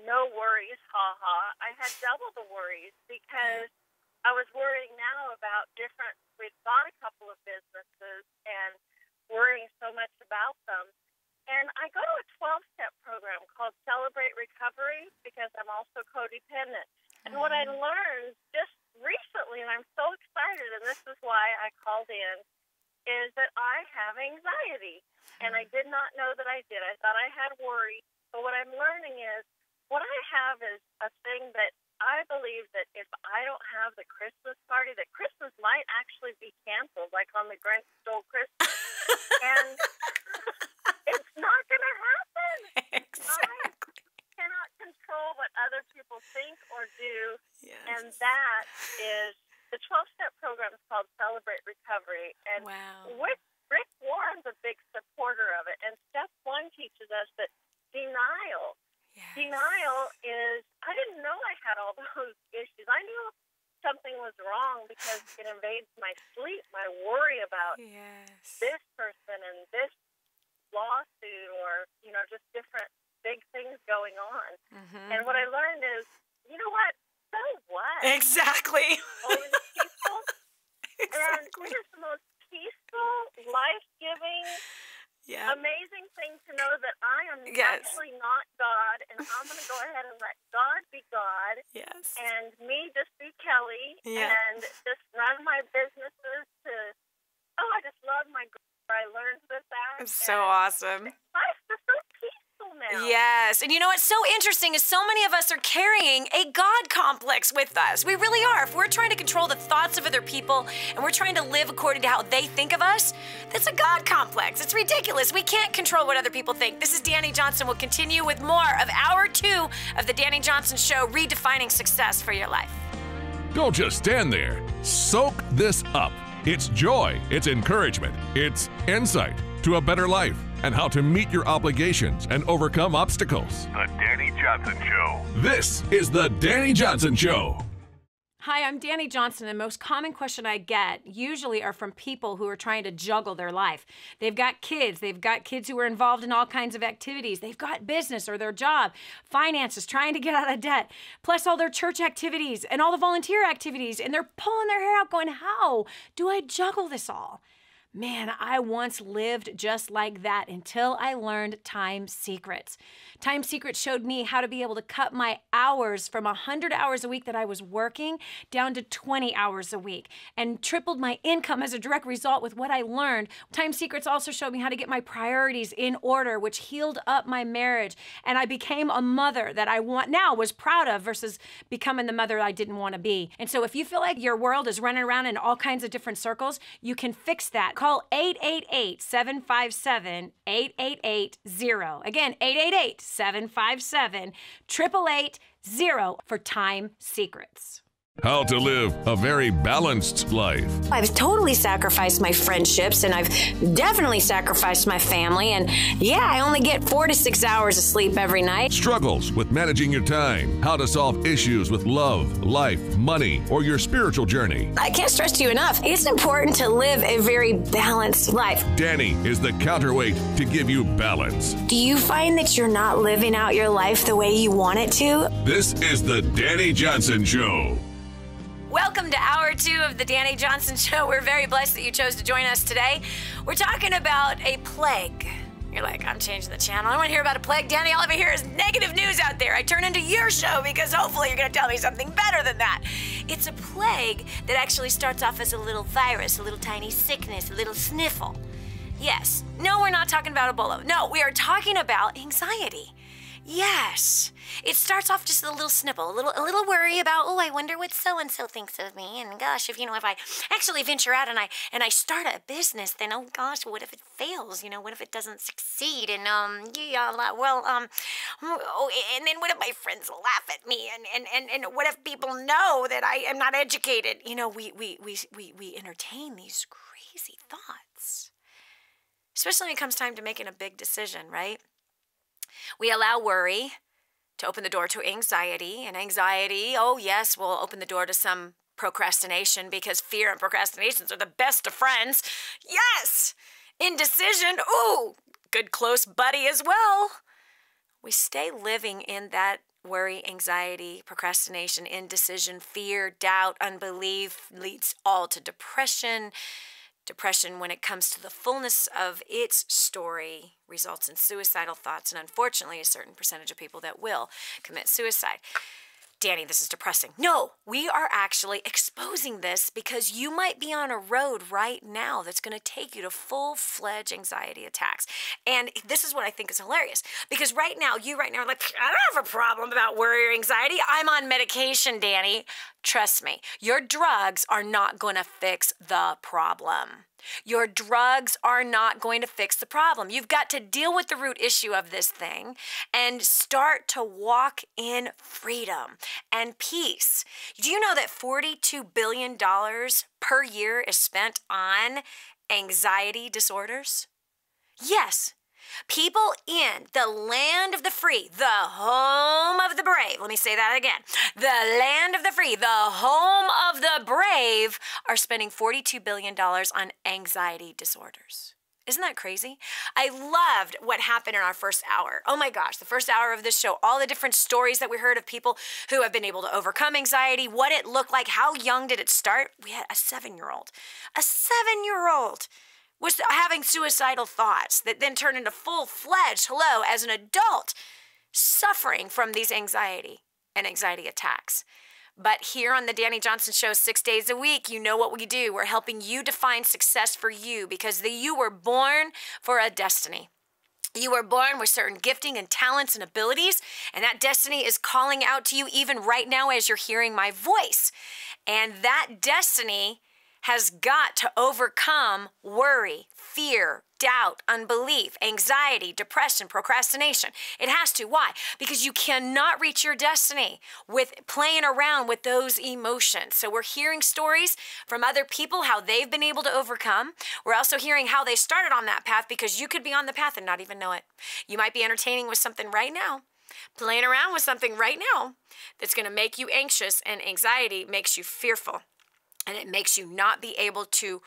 no worries, I had double the worries, because I was worrying now about we'd bought a couple of businesses and worrying so much about them. And I go to a 12-step program called Celebrate Recovery because I'm also codependent. And what I learned just recently, and I'm so excited, and this is why I called in, is that I have anxiety. And I did not know that I did. I thought I had worry. But what I'm learning is what I have is a thing that I believe that if I don't have the Christmas party, that Christmas might actually be canceled, like on the Grinch Stole Christmas. And it's not going to happen. Exactly. I cannot control what other people think or do. Yes. And that is, the 12-step program is called Celebrate Recovery. And Wow. Rick Warren's a big supporter of it. And step 1 teaches us that denial. Yes. Denial is, I didn't know I had all those issues. I knew something was wrong because it invades my sleep, my worry about Yes. this person and this lawsuit or, just different big things going on. And what I learned is, you know what? So what? Exactly. Always peaceful. Exactly. And it is the most peaceful, life-giving, amazing thing to know that I am actually not God, and I'm going to go ahead and let God be God, and me just be Kelly, and just run my businesses to, I just love my girl. I learned that. It's so awesome. Life is so peaceful now. Yes. And you know what's so interesting is so many of us are carrying a God complex with us. We really are. If we're trying to control the thoughts of other people and we're trying to live according to how they think of us, that's a God complex. It's ridiculous. We can't control what other people think. This is Dani Johnson. We'll continue with more of Hour 2 of the Dani Johnson Show, redefining success for your life. Don't just stand there. Soak this up. It's joy, it's encouragement, it's insight to a better life and how to meet your obligations and overcome obstacles. The Dani Johnson Show. This is the Dani Johnson Show. Hi, I'm Dani Johnson. The most common question I get usually are from people who are trying to juggle their life. They've got kids who are involved in all kinds of activities. They've got business or their job, finances, trying to get out of debt, plus all their church activities and all the volunteer activities, and they're pulling their hair out going, how do I juggle this all? Man, I once lived just like that until I learned Time Secrets. Time Secrets showed me how to be able to cut my hours from 100 hours a week that I was working down to 20 hours a week and tripled my income as a direct result with what I learned. Time Secrets also showed me how to get my priorities in order, which healed up my marriage. And I became a mother that I was proud of versus becoming the mother I didn't want to be. And so if you feel like your world is running around in all kinds of different circles, you can fix that. Call 888-757-8880. Again, 888-757-8880 for Time Secrets. How to live a very balanced life. I've totally sacrificed my friendships and I've definitely sacrificed my family. And I only get 4 to 6 hours of sleep every night. Struggles with managing your time. How to solve issues with love, life, money, or your spiritual journey. I can't stress to you enough. It's important to live a very balanced life. Dani is the counterweight to give you balance. Do you find that you're not living out your life the way you want it to? This is the Dani Johnson Show. Welcome to Hour 2 of the Dani Johnson Show. We're very blessed that you chose to join us today. We're talking about a plague. You're like, I'm changing the channel. I don't want to hear about a plague. Dani, all I ever hear is negative news out there. I turn into your show because hopefully you're going to tell me something better than that. It's a plague that actually starts off as a little virus, a little tiny sickness, a little sniffle. Yes. No, we're not talking about Ebola. No, we are talking about anxiety. Yes. It starts off just a little snipple, a little worry about, I wonder what so-and-so thinks of me. And gosh, if I actually venture out and I start a business, then gosh, what if it fails? What if it doesn't succeed? And and then what if my friends laugh at me? And what if people know that I am not educated? We entertain these crazy thoughts. Especially when it comes time to making a big decision, right? We allow worry to open the door to anxiety, and anxiety, will open the door to some procrastination because fear and procrastinations are the best of friends. Yes! Indecision, good close buddy as well. We stay living in that worry, anxiety, procrastination, indecision, fear, doubt, unbelief leads all to depression, Depression, when it comes to the fullness of its story, results in suicidal thoughts, and unfortunately, a certain percentage of people that will commit suicide. Dani, this is depressing. No, we are actually exposing this because you might be on a road right now that's going to take you to full-fledged anxiety attacks. And this is what I think is hilarious, because right now are like, I don't have a problem about worry or anxiety. I'm on medication, Dani. Trust me, your drugs are not going to fix the problem. Your drugs are not going to fix the problem. You've got to deal with the root issue of this thing and start to walk in freedom and peace. Do you know that $42 billion per year is spent on anxiety disorders? Yes. People in the land of the free, the home of the brave, let me say that again, the land of the free, the home of the brave, are spending $42 billion on anxiety disorders. Isn't that crazy? I loved what happened in our first hour. Oh my gosh, the first hour of this show, all the different stories that we heard of people who have been able to overcome anxiety, what it looked like, how young did it start? We had a 7-year-old. A 7-year-old was having suicidal thoughts that then turned into full-fledged, as an adult, suffering from these anxiety attacks. But here on the Dani Johnson Show, 6 days a week, you know what we do. We're helping you define success for you, because you were born for a destiny. You were born with certain gifting and talents and abilities, and that destiny is calling out to you even right now as you're hearing my voice. And that destiny has got to overcome worry, fear, doubt, unbelief, anxiety, depression, procrastination. It has to. Why? Because you cannot reach your destiny with playing around with those emotions. So we're hearing stories from other people, how they've been able to overcome. We're also hearing how they started on that path, because you could be on the path and not even know it. You might be entertaining with something right now, playing around with something right now that's going to make you anxious, and anxiety makes you fearful. And it makes you not be able to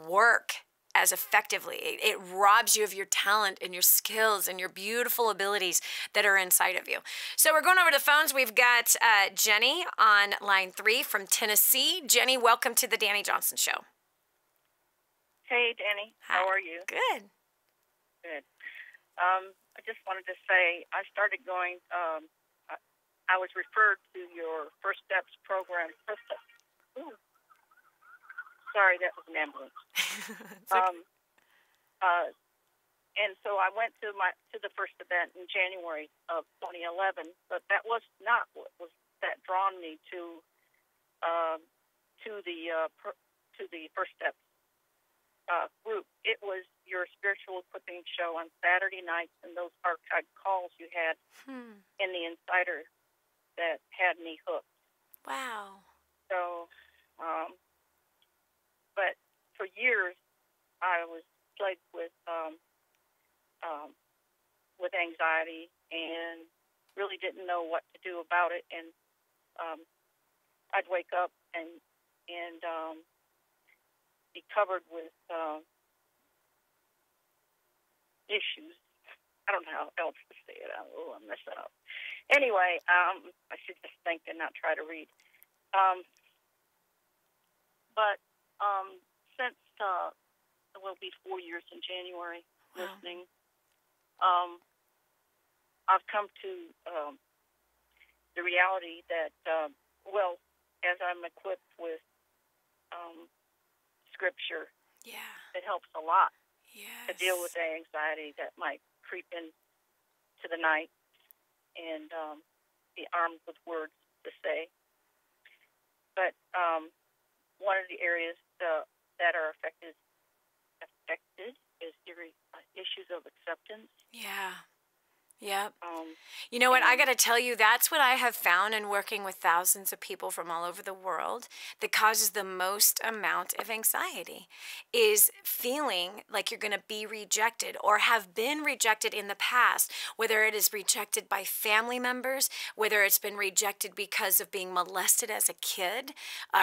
work as effectively. It robs you of your talent and your skills and your beautiful abilities that are inside of you. So we're going over to the phones. We've got Jenny on line 3 from Tennessee. Jenny, welcome to the Dani Johnson Show. Hey, Dani. Hi. How are you? Good. Good. I just wanted to say I started going, I was referred to your First Steps program. Ooh. Sorry, that was an ambulance. Okay. And so I went to the first event in January of 2011, but that was not what was that drawn me to the First Steps group. It was your spiritual equipping show on Saturday nights and those archived calls you had in the Insider that had me hooked. Wow. So, but for years I was plagued with anxiety and really didn't know what to do about it. And I'd wake up and be covered with issues. I don't know how else to say it. I'm messing up. Anyway, I should just think and not try to read. But since it will be 4 years in January, listening, I've come to the reality that, as I'm equipped with Scripture, it helps a lot to deal with the anxiety that might creep in to the night, and be armed with words to say. But one of the areas that are affected is the issues of acceptance. Yeah. Yep. You know what? I got to tell you, that's what I have found in working with thousands of people from all over the world that causes the most amount of anxiety, is feeling like you're going to be rejected or have been rejected in the past, whether it is rejected by family members, whether it's been rejected because of being molested as a kid,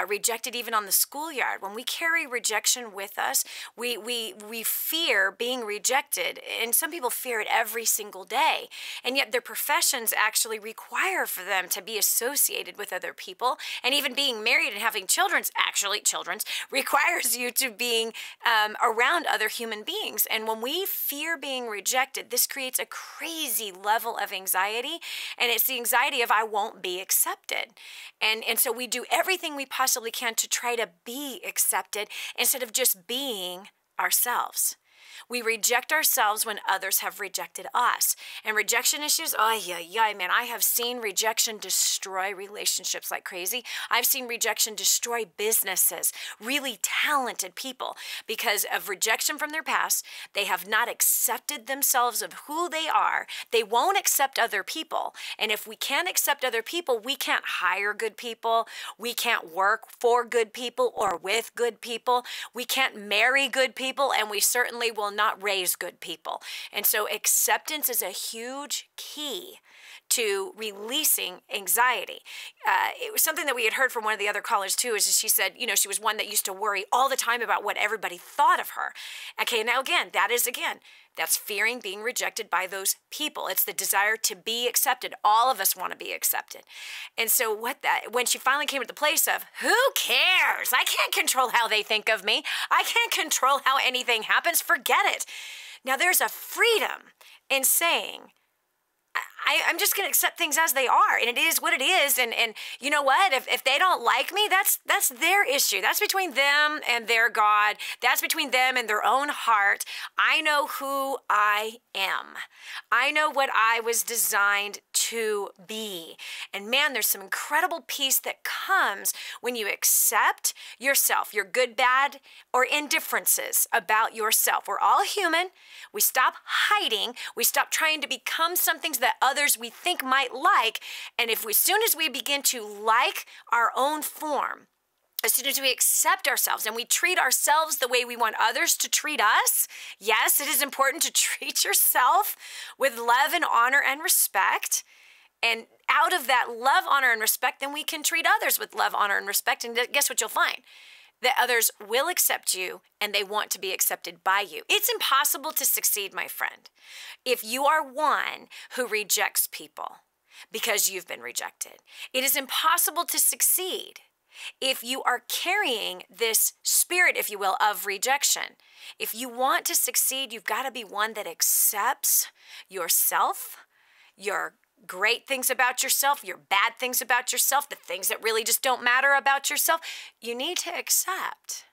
rejected even on the schoolyard. When we carry rejection with us, we fear being rejected, and some people fear it every single day. And yet their professions actually require for them to be associated with other people. And even being married and having children's requires you to being around other human beings. And when we fear being rejected, this creates a crazy level of anxiety. And it's the anxiety of I won't be accepted. And so we do everything we possibly can to try to be accepted instead of just being ourselves. We reject ourselves when others have rejected us. And rejection issues, man, I have seen rejection destroy relationships like crazy. I've seen rejection destroy businesses, really talented people, because of rejection from their past. They have not accepted themselves of who they are. They won't accept other people. And if we can't accept other people, we can't hire good people. We can't work for good people or with good people. We can't marry good people, and we certainly will not raise good people. And so acceptance is a huge key to releasing anxiety. It was something that we had heard from one of the other callers too, is she said, she was one that used to worry all the time about what everybody thought of her. Okay, now that's fearing being rejected by those people. It's the desire to be accepted. All of us want to be accepted. And so when she finally came to the place of, who cares? I can't control how they think of me. I can't control how anything happens. Forget it. Now there's a freedom in saying, I'm just going to accept things as they are, and it is what it is. And you know what? If they don't like me, that's their issue. That's between them and their God. That's between them and their own heart. I know who I am. I know what I was designed to be. And man, there's some incredible peace that comes when you accept yourself, your good, bad, or indifferences about yourself. We're all human. We stop hiding. We stop trying to become something that others we think might like. And as soon as we begin to like our own form, as soon as we accept ourselves and we treat ourselves the way we want others to treat us, yes, it is important to treat yourself with love and honor and respect. And out of that love, honor, and respect, then we can treat others with love, honor, and respect. And guess what you'll find? That others will accept you and they want to be accepted by you. It's impossible to succeed, my friend, if you are one who rejects people because you've been rejected. It is impossible to succeed if you are carrying this spirit, if you will, of rejection. If you want to succeed, you've got to be one that accepts yourself, your great things about yourself, your bad things about yourself, the things that really just don't matter about yourself. You need to accept.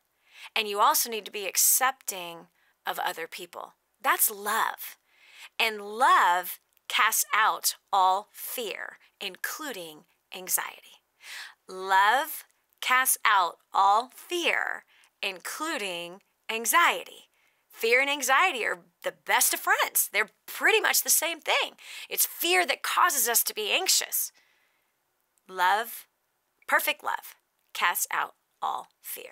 And you also need to be accepting of other people. That's love. And love casts out all fear, including anxiety. Love casts out all fear, including anxiety. Fear and anxiety are the best of friends. They're pretty much the same thing. It's fear that causes us to be anxious. Love, perfect love, casts out all fear.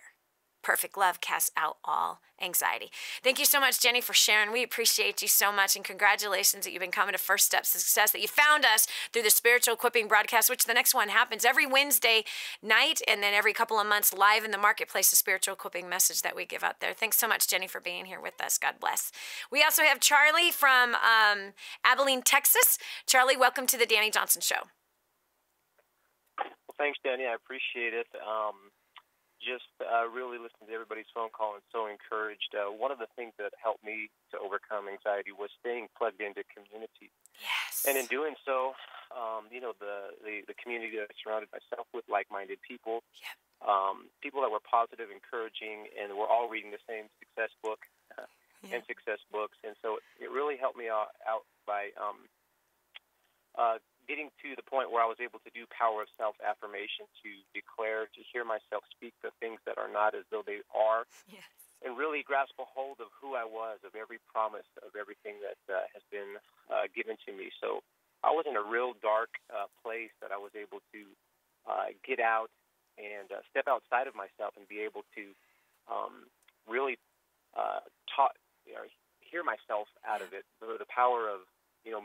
Perfect love casts out all anxiety. Thank you so much, Jenny, for sharing. We appreciate you so much, and congratulations that you've been coming to First Steps to Success, that you found us through the Spiritual Equipping broadcast, which the next one happens every Wednesday night and then every couple of months live in the marketplace, the Spiritual Equipping message that we give out there. Thanks so much, Jenny, for being here with us. God bless. We also have Charlie from Abilene, Texas. Charlie, welcome to the Dani Johnson Show. Well, thanks, Dani. I appreciate it. Just really listening to everybody's phone call and so encouraged. One of the things that helped me to overcome anxiety was staying plugged into community. Yes. And in doing so, the community that I surrounded myself with like-minded people, people that were positive, encouraging, and we're all reading the same success book and success books. And so it really helped me out by getting to the point where I was able to do power of self-affirmation, to declare, to hear myself speak the things that are not as though they are, and really grasp a hold of who I was, of every promise, of everything that has been given to me. So I was in a real dark place that I was able to get out and step outside of myself and be able to really hear myself out of it. The power of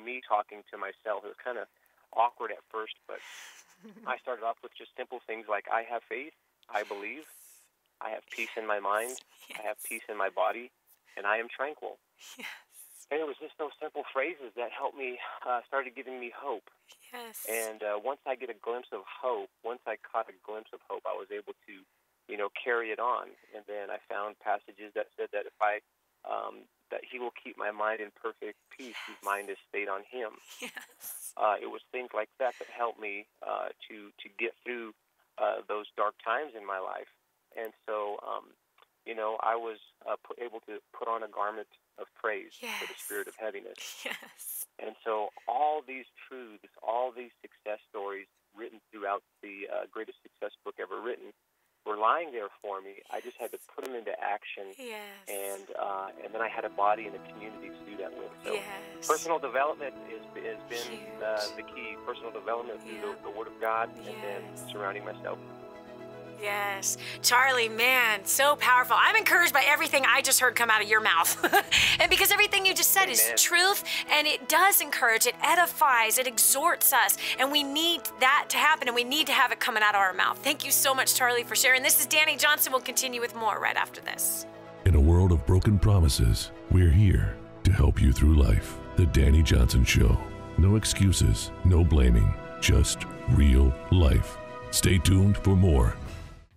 me talking to myself. It was kind of awkward at first, but I started off with just simple things like, I have faith, I believe, I have peace in my mind, I have peace in my body, and I am tranquil. And it was just those simple phrases that helped me, started giving me hope. Yes. And once I get a glimpse of hope, once I caught a glimpse of hope, I was able to, carry it on. And then I found passages that said that if that he will keep my mind in perfect peace, whose mind is stayed on him. Yes. It was things like that that helped me to get through those dark times in my life. And so, I was able to put on a garment of praise for the spirit of heaviness. Yes. And so all these truths, all these success stories written throughout the greatest success book ever written were lying there for me. I just had to put them into action. Yes. And then I had a body and a community to do that with. So yes. personal development has been the key. Personal development through the Word of God, and then surrounding myself. Yes. Charlie, man, so powerful. I'm encouraged by everything I just heard come out of your mouth. And because everything you just said is truth, and it does encourage, it edifies, it exhorts us, and we need that to happen, and we need to have it coming out of our mouth. Thank you so much, Charlie, for sharing. This is Dani Johnson. We'll continue with more right after this. In a world of broken promises, we're here to help you through life. The Dani Johnson Show. No excuses, no blaming, just real life. Stay tuned for more.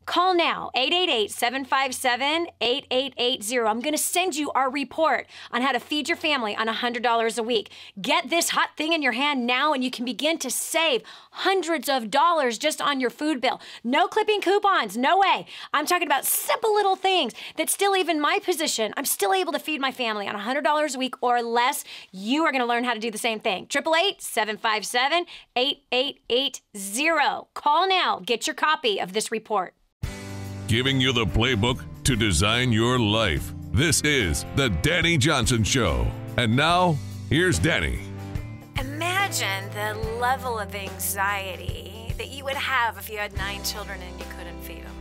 Call now, 888-757-8880. I'm going to send you our report on how to feed your family on $100 a week. Get this hot thing in your hand now, and you can begin to save hundreds of dollars just on your food bill. No clipping coupons, no way. I'm talking about simple little things that still, even my position, I'm still able to feed my family on $100 a week or less. You are going to learn how to do the same thing. 888-757-8880. Call now. Get your copy of this report. Giving you the playbook to design your life. This is the Dani Johnson Show. And now, here's Dani. Imagine the level of anxiety that you would have if you had 9 children and you couldn't feed them.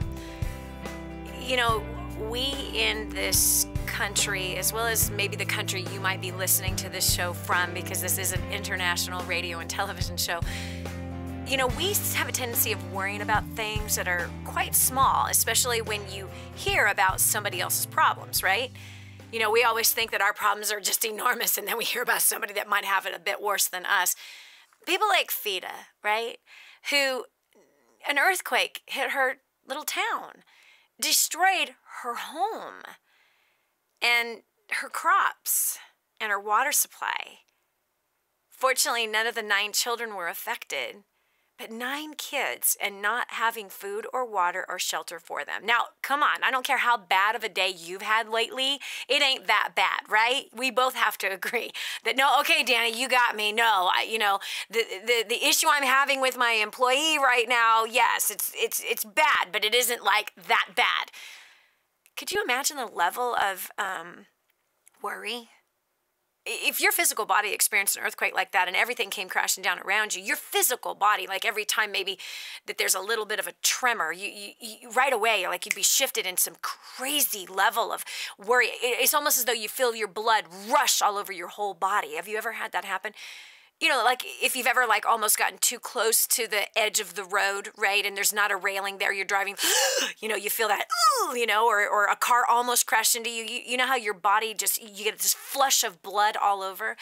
We in this country, as well as maybe the country you might be listening to this show from, because this is an international radio and television show, we have a tendency of worrying about things that are quite small, especially when you hear about somebody else's problems, right? We always think that our problems are just enormous, and then we hear about somebody that might have it a bit worse than us. People like Fida, right? Who an earthquake hit her little town, destroyed her home and her crops and her water supply. Fortunately, none of the 9 children were affected. But 9 kids and not having food or water or shelter for them. Now, come on, I don't care how bad of a day you've had lately. It ain't that bad, right? We both have to agree that, no, okay, Dani, you got me. No, the issue I'm having with my employee right now, yes, it's bad, but it isn't like that bad. Could you imagine the level of worry? If your physical body experienced an earthquake like that and everything came crashing down around you, your physical body, like every time maybe that there's a little bit of a tremor, you right away, like you'd be shifted in some crazy level of worry. It's almost as though you feel your blood rush all over your whole body. Have you ever had that happen? Like if you've ever like almost gotten too close to the edge of the road, right? And there's not a railing there, you're driving, you feel that, or a car almost crashed into you. You know how your body you get this flush of blood all over?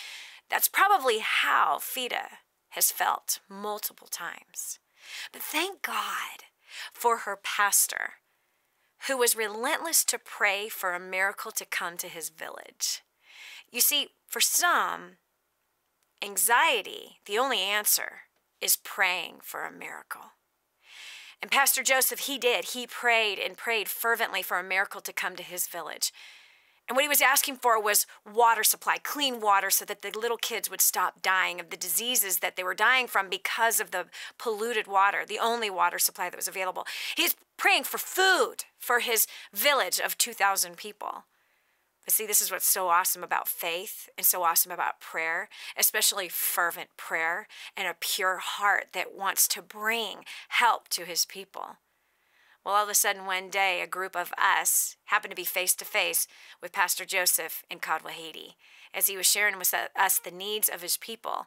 That's probably how Fida has felt multiple times. But thank God for her pastor, who was relentless to pray for a miracle to come to his village. You see, for some, anxiety, the only answer is praying for a miracle. And Pastor Joseph, he prayed and prayed fervently for a miracle to come to his village. And what he was asking for was water supply, clean water, so that the little kids would stop dying of the diseases that they were dying from because of the polluted water, the only water supply that was available. He's praying for food for his village of 2,000 people. But see, this is what's so awesome about faith and so awesome about prayer, especially fervent prayer and a pure heart that wants to bring help to his people. Well, all of a sudden one day, a group of us happened to be face to face with Pastor Joseph in Kadwa, Haiti, as he was sharing with us the needs of his people.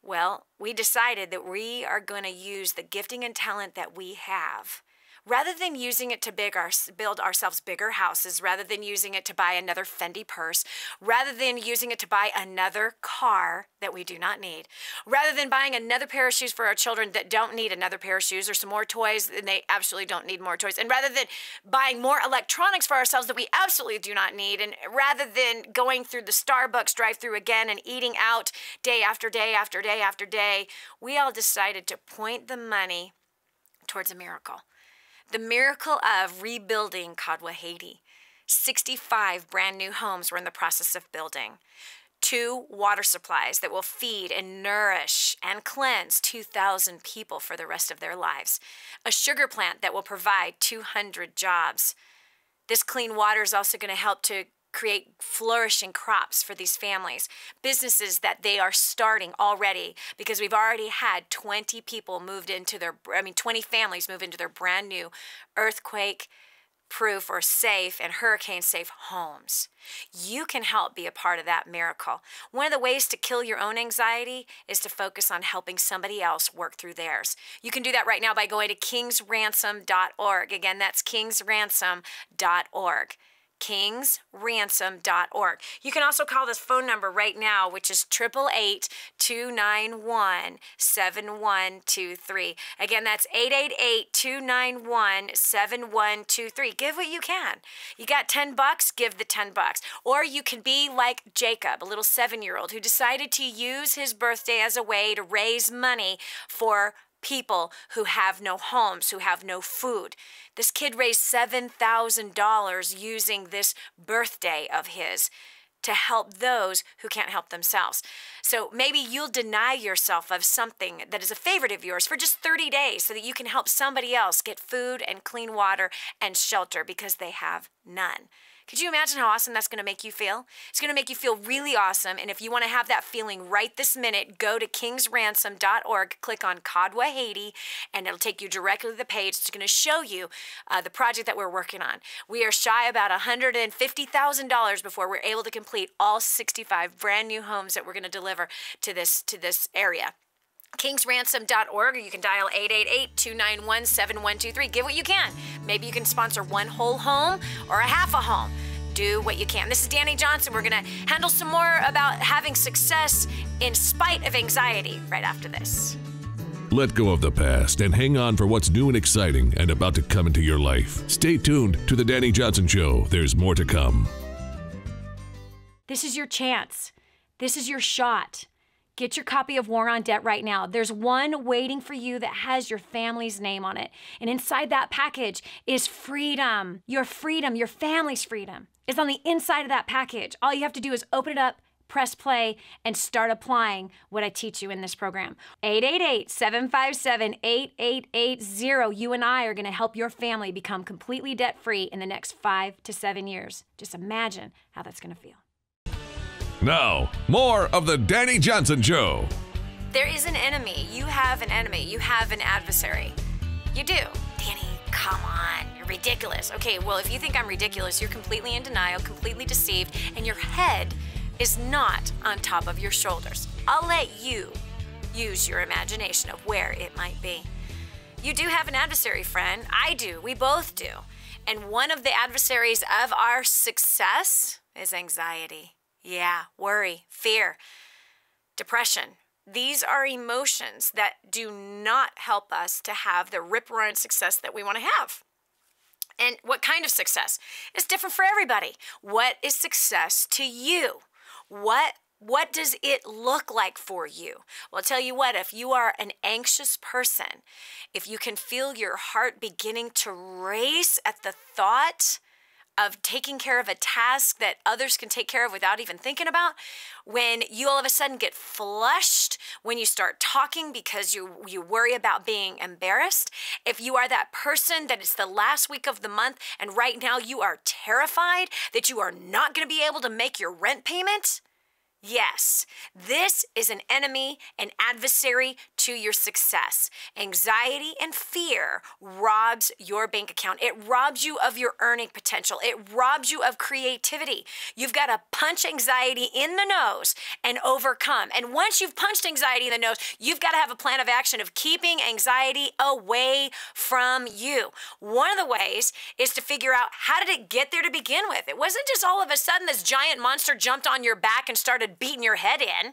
Well, we decided that we are going to use the gifting and talent that we have Rather than using it to build ourselves bigger houses, rather than using it to buy another Fendi purse, rather than using it to buy another car that we do not need, rather than buying another pair of shoes for our children that don't need another pair of shoes, or some more toys and they absolutely don't need more toys, and rather than buying more electronics for ourselves that we absolutely do not need, and rather than going through the Starbucks drive-through again and eating out day after day after day after day, we all decided to point the money towards a miracle. The miracle of rebuilding Kadwa, Haiti. 65 brand new homes we're in the process of building. 2 water supplies that will feed and nourish and cleanse 2,000 people for the rest of their lives. A sugar plant that will provide 200 jobs. This clean water is also going to help to create flourishing crops for these families, businesses that they are starting already, because we've already had 20 people 20 families move into their brand new earthquake-proof or safe and hurricane-safe homes. You can help be a part of that miracle. One of the ways to kill your own anxiety is to focus on helping somebody else work through theirs. You can do that right now by going to kingsransom.org. Again, that's kingsransom.org. kingsransom.org. You can also call this phone number right now, which is 888-291-7123. Again, that's 888-291-7123. Give what you can. You got $10, give the $10. Or you can be like Jacob, a little 7-year-old who decided to use his birthday as a way to raise money for people who have no homes, who have no food. This kid raised $7,000 using this birthday of his to help those who can't help themselves. So maybe you'll deny yourself of something that is a favorite of yours for just 30 days so that you can help somebody else get food and clean water and shelter because they have none. Could you imagine how awesome that's going to make you feel? It's going to make you feel really awesome. And if you want to have that feeling right this minute, go to kingsransom.org, click on Kadwa, Haiti, and it'll take you directly to the page. It's going to show you the project that we're working on. We are shy about $150,000 before we're able to complete all 65 brand new homes that we're going to deliver to this area. kingsransom.org, or you can dial 888-291-7123. Give what you can. Maybe you can sponsor one whole home or a half a home. Do what you can. This is Dani Johnson. We're going to handle some more about having success in spite of anxiety right after this. Let go of the past and hang on for what's new and exciting and about to come into your life. Stay tuned to The Dani Johnson Show. There's more to come. This is your chance. This is your shot. Get your copy of War on Debt right now. There's one waiting for you that has your family's name on it. And inside that package is freedom. Your freedom, your family's freedom is on the inside of that package. All you have to do is open it up, press play, and start applying what I teach you in this program. 888-757-8880. You and I are going to help your family become completely debt-free in the next 5 to 7 years. Just imagine how that's going to feel. Now, more of The Dani Johnson Show. There is an enemy. You have an enemy. You have an adversary. You do. Dani, come on. You're ridiculous. Okay, well, if you think I'm ridiculous, you're completely in denial, completely deceived, and your head is not on top of your shoulders. I'll let you use your imagination of where it might be. You do have an adversary, friend. I do. We both do. And one of the adversaries of our success is anxiety. Yeah, worry, fear, depression. These are emotions that do not help us to have the rip-roaring success that we want to have. And what kind of success? It's different for everybody. What is success to you? What does it look like for you? Well, I'll tell you what, if you are an anxious person, if you can feel your heart beginning to race at the thought of taking care of a task that others can take care of without even thinking about, when you all of a sudden get flushed, when you start talking because you worry about being embarrassed, if you are that person that it's the last week of the month and right now you are terrified that you are not going to be able to make your rent payment, Yes, this is an enemy, an adversary to your success. Anxiety and fear robs your bank account. It robs you of your earning potential. It robs you of creativity. You've got to punch anxiety in the nose and overcome. And once you've punched anxiety in the nose, you've got to have a plan of action of keeping anxiety away from you. One of the ways is to figure out, how did it get there to begin with? It wasn't just all of a sudden this giant monster jumped on your back and started beating your head in.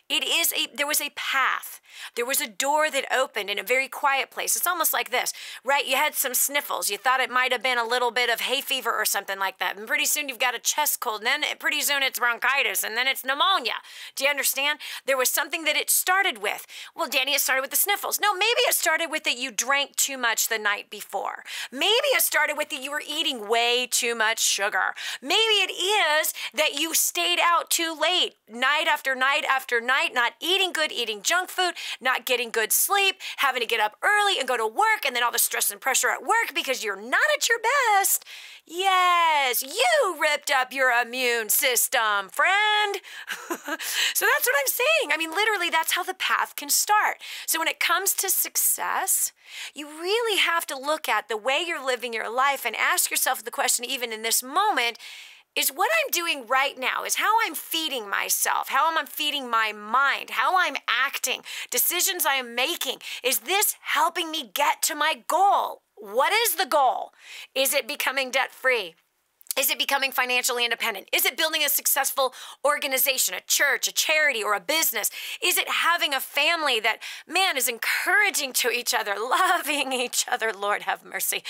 There was a path. There was a door that opened in a very quiet place. It's almost like this, right? You had some sniffles. You thought it might have been a little bit of hay fever or something like that. And pretty soon you've got a chest cold. And then pretty soon it's bronchitis. And then it's pneumonia. Do you understand? There was something that it started with. Well, Dani, it started with the sniffles. No, maybe it started with that you drank too much the night before. Maybe it started with that you were eating way too much sugar. Maybe it is that you stayed out too late, night after night after night, not eating good, eating junk food, not getting good sleep, having to get up early and go to work, and then all the stress and pressure at work because you're not at your best. Yes, you ripped up your immune system, friend. So that's what I'm saying. I mean, literally, that's how the path can start. So when it comes to success, you really have to look at the way you're living your life and ask yourself the question, even in this moment, is what I'm doing right now, is how I'm feeding myself, how am I feeding my mind, how I'm acting, decisions I am making. Is this helping me get to my goal? What is the goal? Is it becoming debt-free? Is it becoming financially independent? Is it building a successful organization, a church, a charity, or a business? Is it having a family that, man, is encouraging to each other, loving each other? Lord have mercy,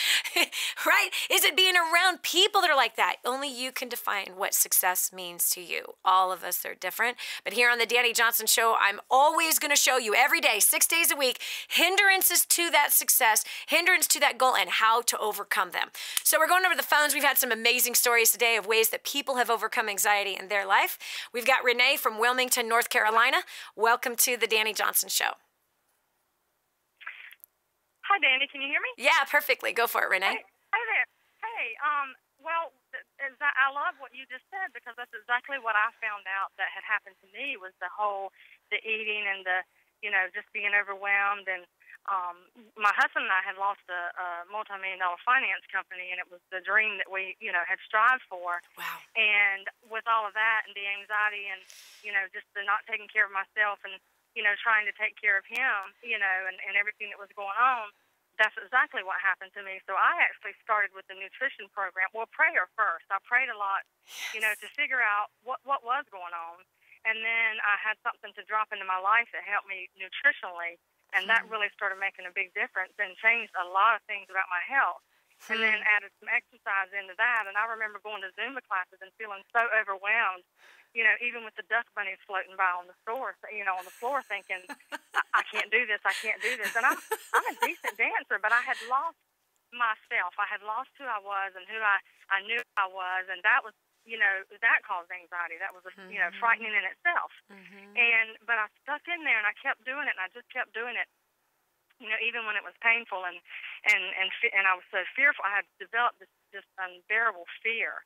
right? Is it being around people that are like that? Only you can define what success means to you. All of us are different. But here on the Dani Johnson Show, I'm always going to show you every day, 6 days a week, hindrances to that success, hindrance to that goal, and how to overcome them. So we're going over the phones. We've had some amazing stories today of ways that people have overcome anxiety in their life. We've got Renee from Wilmington, North Carolina. Welcome to the Dani Johnson Show. Hi, Dani. Can you hear me? Yeah, perfectly. Go for it, Renee. Hi there. Hey, well, I love what you just said, because that's exactly what I found out that had happened to me, was the eating and the, just being overwhelmed. And my husband and I had lost a multi-million-dollar finance company, and it was the dream that we, had strived for. Wow. And with all of that and the anxiety and, just the not taking care of myself and, trying to take care of him, and everything that was going on, that's exactly what happened to me. So I actually started with the nutrition program. Well, prayer first. I prayed a lot, to figure out what was going on. And then I had something to drop into my life that helped me nutritionally. And that really started making a big difference and changed a lot of things about my health. And then added some exercise into that. And I remember going to Zumba classes and feeling so overwhelmed, even with the dust bunnies floating by on the floor, on the floor, thinking, I can't do this, I can't do this. And I'm a decent dancer, but I had lost myself. I had lost who I was and who I knew I was. And that was, that caused anxiety. That was, frightening in itself. But I stuck in there and I kept doing it, and I just kept doing it, even when it was painful and I was so fearful. I had developed this just unbearable fear,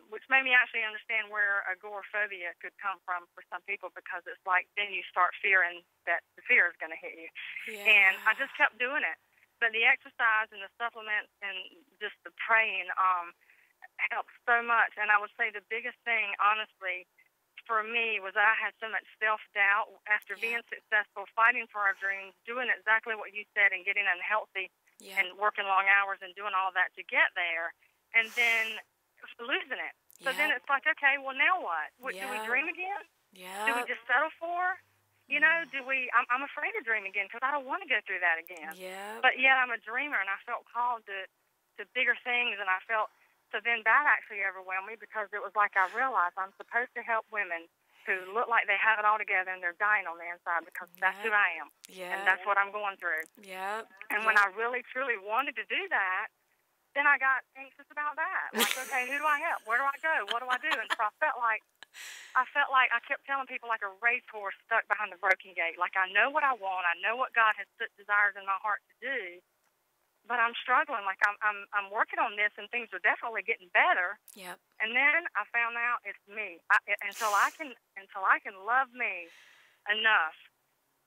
which made me actually understand where agoraphobia could come from for some people, because it's like then you start fearing that the fear is going to hit you. Yeah. And I just kept doing it. But the exercise and the supplements and just the praying, helped so much. And I would say the biggest thing, honestly, for me was that I had so much self-doubt after being successful, fighting for our dreams, doing exactly what you said, and getting unhealthy and working long hours and doing all that to get there, and then losing it. So then it's like, okay, well, now what? Do we dream again? Do we just settle for? I'm afraid to dream again because I don't want to go through that again. But yet I'm a dreamer, and I felt called to bigger things, and I felt. So then that actually overwhelmed me, because it was like I realized I'm supposed to help women who look like they have it all together and they're dying on the inside, because that's who I am. And that's what I'm going through. And when I really, truly wanted to do that, then I got anxious about that. Like, okay, who do I help? Where do I go? What do I do? And so I felt like I kept telling people like a racehorse stuck behind the broken gate. Like, I know what I want. I know what God has put desires in my heart to do. but I'm struggling. Like I'm working on this, and things are definitely getting better. Yep. And then I found out it's me. Until I can love me enough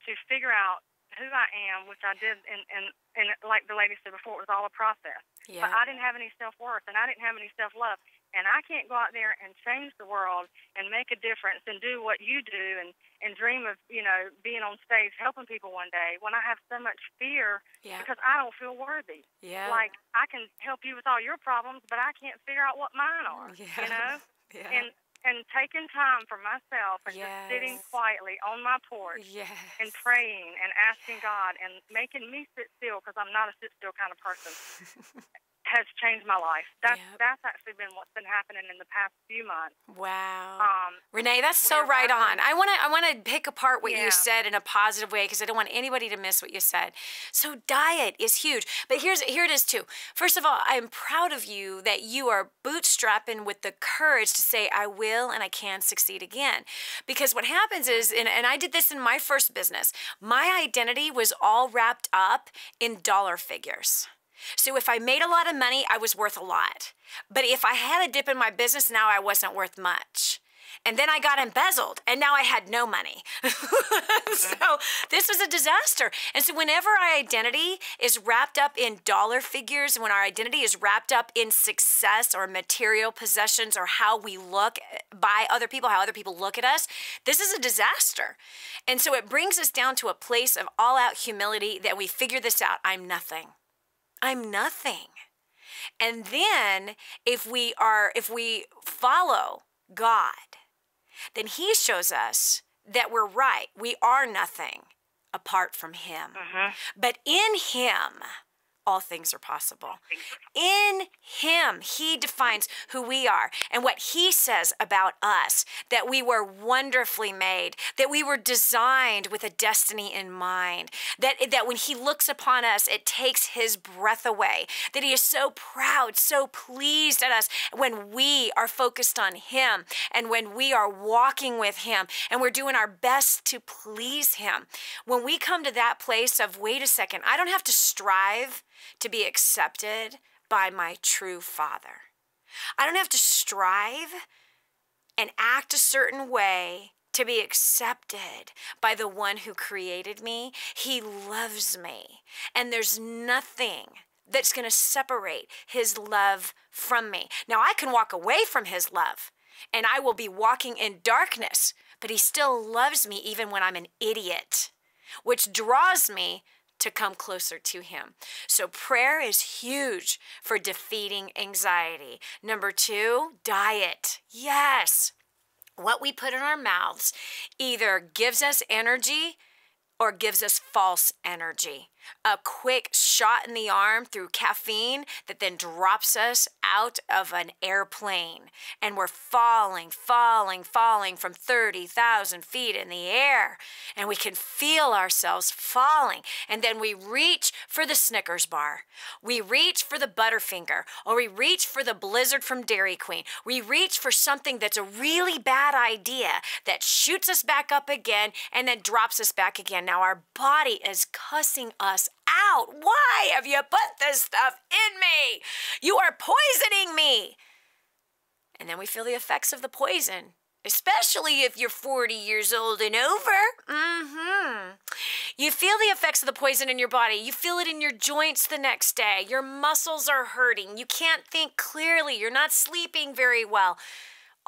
to figure out who I am, which I did, and like the lady said before, it was all a process. Yeah. But I didn't have any self-worth, and I didn't have any self-love. And I can't go out there and change the world and make a difference and do what you do and dream of, being on stage helping people one day when I have so much fear because I don't feel worthy. Yeah. Like, I can help you with all your problems, but I can't figure out what mine are, Yeah. And taking time for myself and just sitting quietly on my porch and praying and asking God and making me sit still, because I'm not a sit-still kind of person, has changed my life. That's actually been what's been happening in the past few months. Wow. Renee, that's so right on. I want to pick apart what you said in a positive way, because I don't want anybody to miss what you said. So diet is huge. But here it is too. First of all, I'm proud of you that you are bootstrapping with the courage to say, I will and I can succeed again. Because what happens is, and I did this in my first business, my identity was all wrapped up in dollar figures. So if I made a lot of money, I was worth a lot. But if I had a dip in my business, now I wasn't worth much. And then I got embezzled, and now I had no money. So this was a disaster. And so whenever our identity is wrapped up in dollar figures, when our identity is wrapped up in success or material possessions or how we look by other people, how other people look at us, this is a disaster. And so it brings us down to a place of all-out humility that we figure this out. I'm nothing. I'm nothing. And then if we follow God, then he shows us that we're right. We are nothing apart from him. But in him, all things are possible. In him, he defines who we are and what he says about us, that we were wonderfully made, that we were designed with a destiny in mind, that when he looks upon us, it takes his breath away, that he is so proud, so pleased at us when we are focused on him and when we are walking with him and we're doing our best to please him. When we come to that place of, wait a second, I don't have to strive to be accepted by my true Father. I don't have to strive and act a certain way to be accepted by the one who created me. He loves me, and there's nothing that's going to separate his love from me. Now, I can walk away from his love, and I will be walking in darkness, but he still loves me even when I'm an idiot, which draws me to come closer to him. So prayer is huge for defeating anxiety. Number 2, diet. Yes. What we put in our mouths either gives us energy or gives us false energy. A quick shot in the arm through caffeine that then drops us out of an airplane. And we're falling from 30,000 feet in the air. And we can feel ourselves falling. And then we reach for the Snickers bar. We reach for the Butterfinger. Or we reach for the Blizzard from Dairy Queen. We reach for something that's a really bad idea that shoots us back up again and then drops us back again. Now our body is cussing us out. Why have you put this stuff in me? You are poisoning me. And then we feel the effects of the poison, especially if you're 40 years old and over. You feel the effects of the poison in your body. You feel it in your joints the next day. Your muscles are hurting. You can't think clearly. You're not sleeping very well.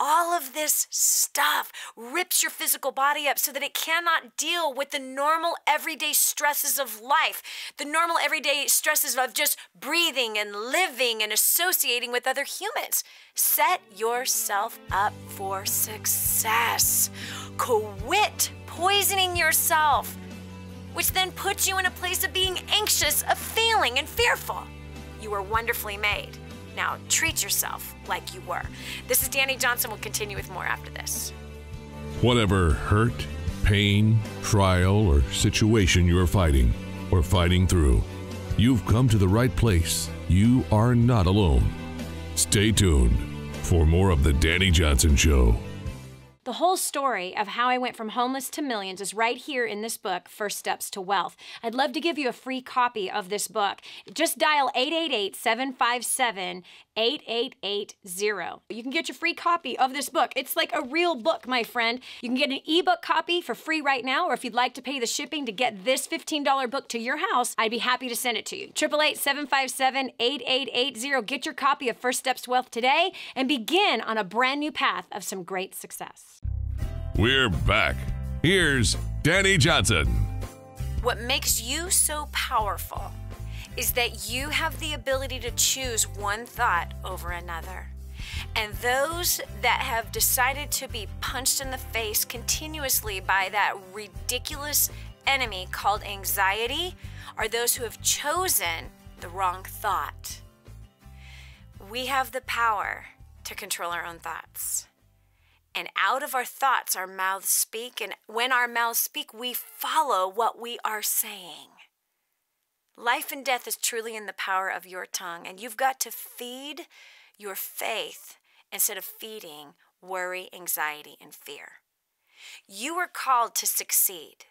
All of this stuff rips your physical body up so that it cannot deal with the normal everyday stresses of life, the normal everyday stresses of just breathing and living and associating with other humans. Set yourself up for success. Quit poisoning yourself, which then puts you in a place of being anxious, of failing, and fearful. You are wonderfully made. Now, treat yourself like you were. This is Dani Johnson. We'll continue with more after this. Whatever hurt, pain, trial, or situation you're fighting or fighting through, you've come to the right place. You are not alone. Stay tuned for more of The Dani Johnson Show. The whole story of how I went from homeless to millions is right here in this book, First Steps to Wealth. I'd love to give you a free copy of this book. Just dial 888-757-8880. You can get your free copy of this book. It's like a real book, my friend. You can get an ebook copy for free right now, or if you'd like to pay the shipping to get this $15 book to your house, I'd be happy to send it to you. 888-757-8880. Get your copy of First Steps to Wealth today and begin on a brand new path of some great success. We're back. Here's Dani Johnson. What makes you so powerful is that you have the ability to choose one thought over another. And those that have decided to be punched in the face continuously by that ridiculous enemy called anxiety are those who have chosen the wrong thought. We have the power to control our own thoughts. And out of our thoughts, our mouths speak. And when our mouths speak, we follow what we are saying. Life and death is truly in the power of your tongue. And you've got to feed your faith instead of feeding worry, anxiety, and fear. You are called to succeed.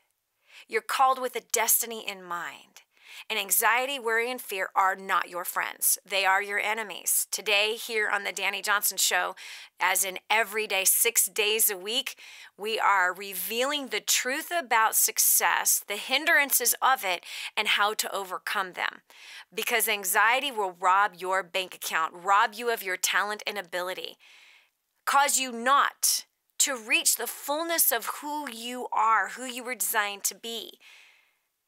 You're called with a destiny in mind. And anxiety, worry, and fear are not your friends. They are your enemies. Today, here on the Dani Johnson Show, as in every day, 6 days a week, we are revealing the truth about success, the hindrances of it, and how to overcome them. Because anxiety will rob your bank account, rob you of your talent and ability, cause you not to reach the fullness of who you are, who you were designed to be.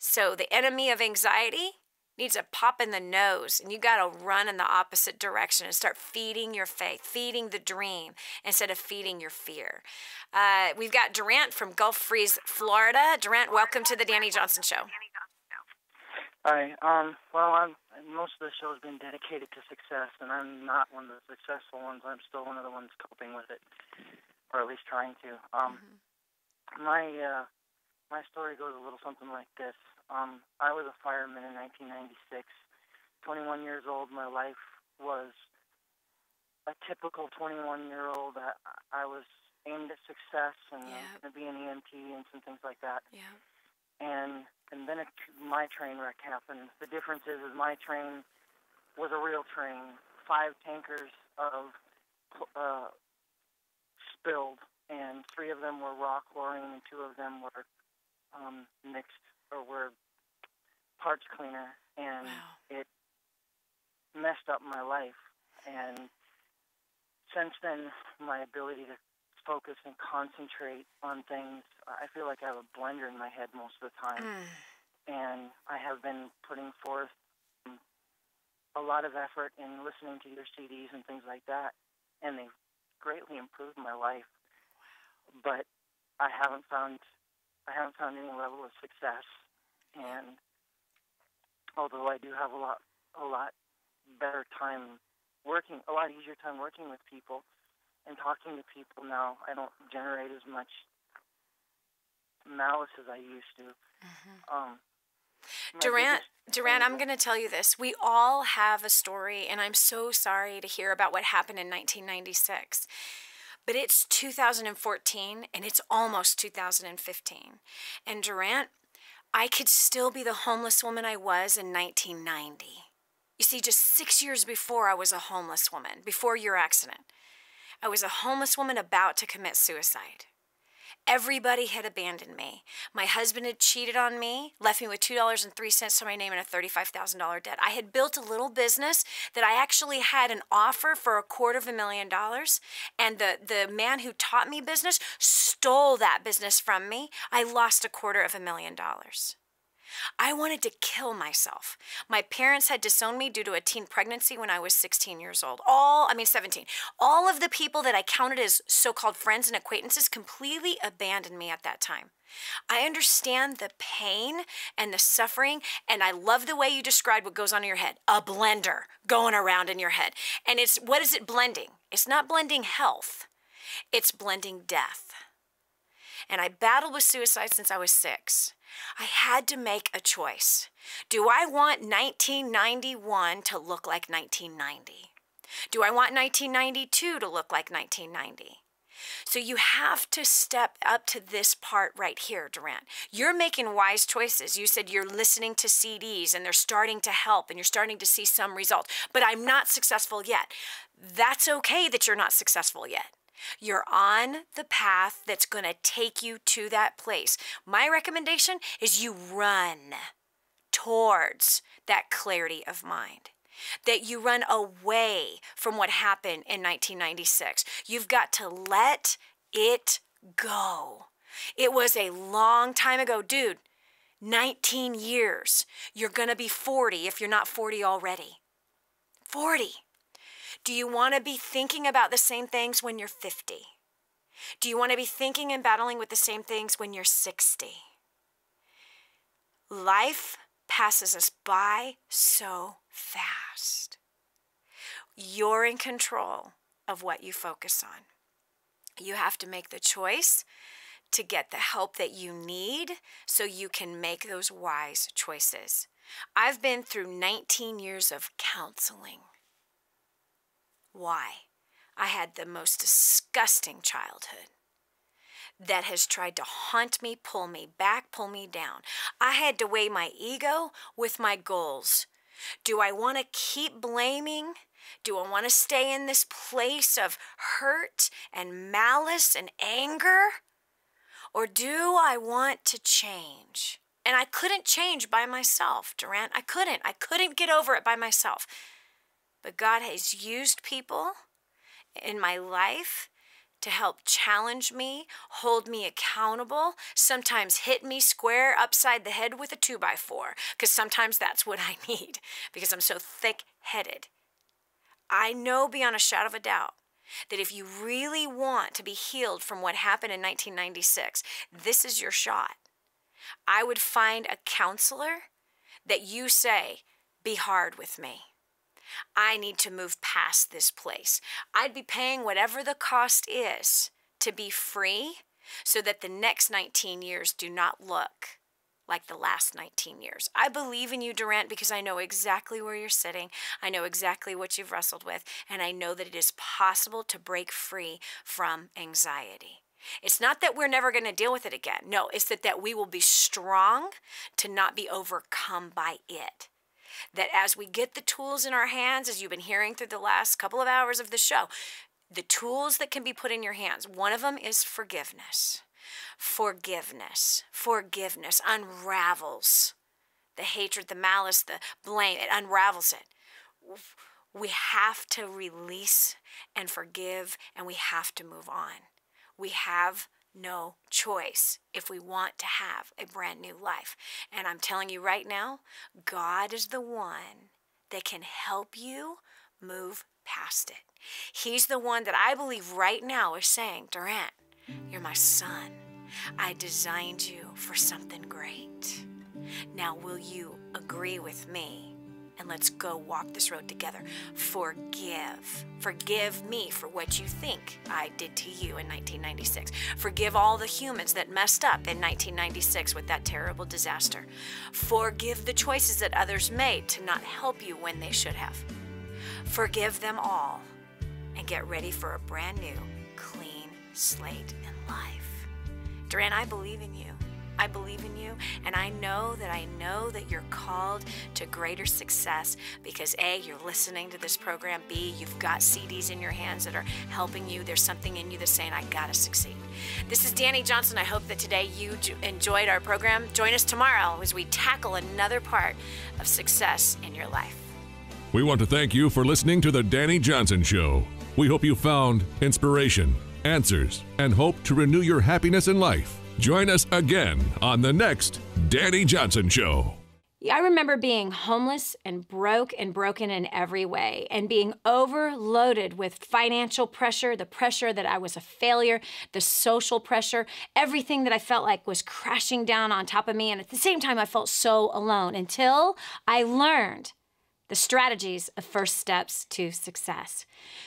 So the enemy of anxiety needs a pop in the nose, and you got to run in the opposite direction and start feeding your faith, feeding the dream instead of feeding your fear. We've got Durant from Gulf Breeze, Florida. Durant, welcome to the Dani Johnson Show. Hi. Most of the show has been dedicated to success, and I'm not one of the successful ones. I'm still one of the ones coping with it, or at least trying to. My story goes a little something like this. I was a fireman in 1996. 21 years old. My life was a typical 21-year-old. I was aimed at success and to be an EMT and some things like that. Yeah. And then my train wreck happened. The difference is my train was a real train. 5 tankers of spilled, and 3 of them were raw chlorine, and 2 of them were mixed or were parts cleaner, and it messed up my life. And since then, my ability to focus and concentrate on things, I feel like I have a blender in my head most of the time. And I have been putting forth a lot of effort in listening to your CDs and things like that, and they've greatly improved my life. But I haven't found any level of success, and although I do have a lot better time working, a lot easier time working with people and talking to people now, I don't generate as much malice as I used to. Durant, I'm going to tell you this. We all have a story, and I'm so sorry to hear about what happened in 1996. But it's 2014, and it's almost 2015. And Durant, I could still be the homeless woman I was in 1990. You see, just 6 years before I was a homeless woman, before your accident. I was a homeless woman about to commit suicide. Everybody had abandoned me. My husband had cheated on me, left me with $2.03 to my name and a $35,000 debt. I had built a little business that I actually had an offer for $250,000, and the man who taught me business stole that business from me. I lost $250,000. I wanted to kill myself. My parents had disowned me due to a teen pregnancy when I was 17. All of the people that I counted as so-called friends and acquaintances completely abandoned me at that time. I understand the pain and the suffering, and I love the way you described what goes on in your head. A blender going around in your head. And what is it blending? It's not blending health. It's blending death. And I battled with suicide since I was 6. I had to make a choice. Do I want 1991 to look like 1990? Do I want 1992 to look like 1990? So you have to step up to this part right here, Durant. You're making wise choices. You said you're listening to CDs and they're starting to help and you're starting to see some results, but I'm not successful yet. That's okay that you're not successful yet. You're on the path that's going to take you to that place. My recommendation is you run towards that clarity of mind, that you run away from what happened in 1996. You've got to let it go. It was a long time ago, dude. 19 years. You're going to be 40 if you're not 40 already. 40. Do you want to be thinking about the same things when you're 50? Do you want to be thinking and battling with the same things when you're 60? Life passes us by so fast. You're in control of what you focus on. You have to make the choice to get the help that you need so you can make those wise choices. I've been through 19 years of counseling. Why? I had the most disgusting childhood that has tried to haunt me, pull me back, pull me down. I had to weigh my ego with my goals. Do I want to keep blaming? Do I want to stay in this place of hurt and malice and anger? Or do I want to change? And I couldn't change by myself, Durant. I couldn't get over it by myself. But God has used people in my life to help challenge me, hold me accountable, sometimes hit me square upside the head with a 2x4, because sometimes that's what I need, because I'm so thick-headed. I know beyond a shadow of a doubt that if you really want to be healed from what happened in 1996, this is your shot. I would find a counselor that you say, be hard with me. I need to move past this place. I'd be paying whatever the cost is to be free so that the next 19 years do not look like the last 19 years. I believe in you, Durant, because I know exactly where you're sitting. I know exactly what you've wrestled with, and I know that it is possible to break free from anxiety. It's not that we're never going to deal with it again. No, it's that we will be strong to not be overcome by it. That as we get the tools in our hands, as you've been hearing through the last couple of hours of the show, the tools that can be put in your hands, one of them is forgiveness. Forgiveness unravels the hatred, the malice, the blame. It unravels it. We have to release and forgive, and we have to move on. We have no choice if we want to have a brand new life. And I'm telling you right now, God is the one that can help you move past it. He's the one that I believe right now is saying, Durant, you're my son. I designed you for something great. Now will you agree with me? And let's go walk this road together. Forgive. Forgive me for what you think I did to you in 1996. Forgive all the humans that messed up in 1996 with that terrible disaster. Forgive the choices that others made to not help you when they should have. Forgive them all and get ready for a brand new, clean slate in life. Durant, I believe in you. I believe in you, and I know that you're called to greater success because A, you're listening to this program, B, you've got CDs in your hands that are helping you. There's something in you that's saying, I gotta succeed. This is Dani Johnson. I hope that today you enjoyed our program. Join us tomorrow as we tackle another part of success in your life. We want to thank you for listening to The Dani Johnson Show. We hope you found inspiration, answers, and hope to renew your happiness in life. Join us again on the next Dani Johnson Show. I remember being homeless and broke and broken in every way and being overloaded with financial pressure, the pressure that I was a failure, the social pressure, everything that I felt like was crashing down on top of me. And at the same time, I felt so alone until I learned the strategies of first steps to success.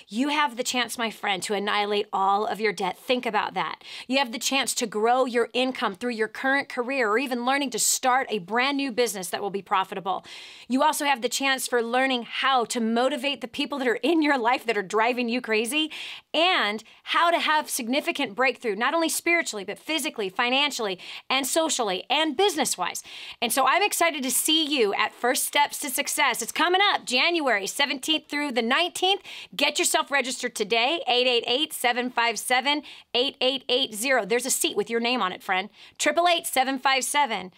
You have the chance, my friend, to annihilate all of your debt. Think about that. You have the chance to grow your income through your current career or even learning to start a brand new business that will be profitable. You also have the chance for learning how to motivate the people that are in your life that are driving you crazy and how to have significant breakthrough, not only spiritually, but physically, financially, and socially, and business-wise. And so I'm excited to see you at First Steps to Success. It's coming up January 17th through the 19th. Get yourself registered today, 888-757-8880. There's a seat with your name on it, friend. 888-757-8880.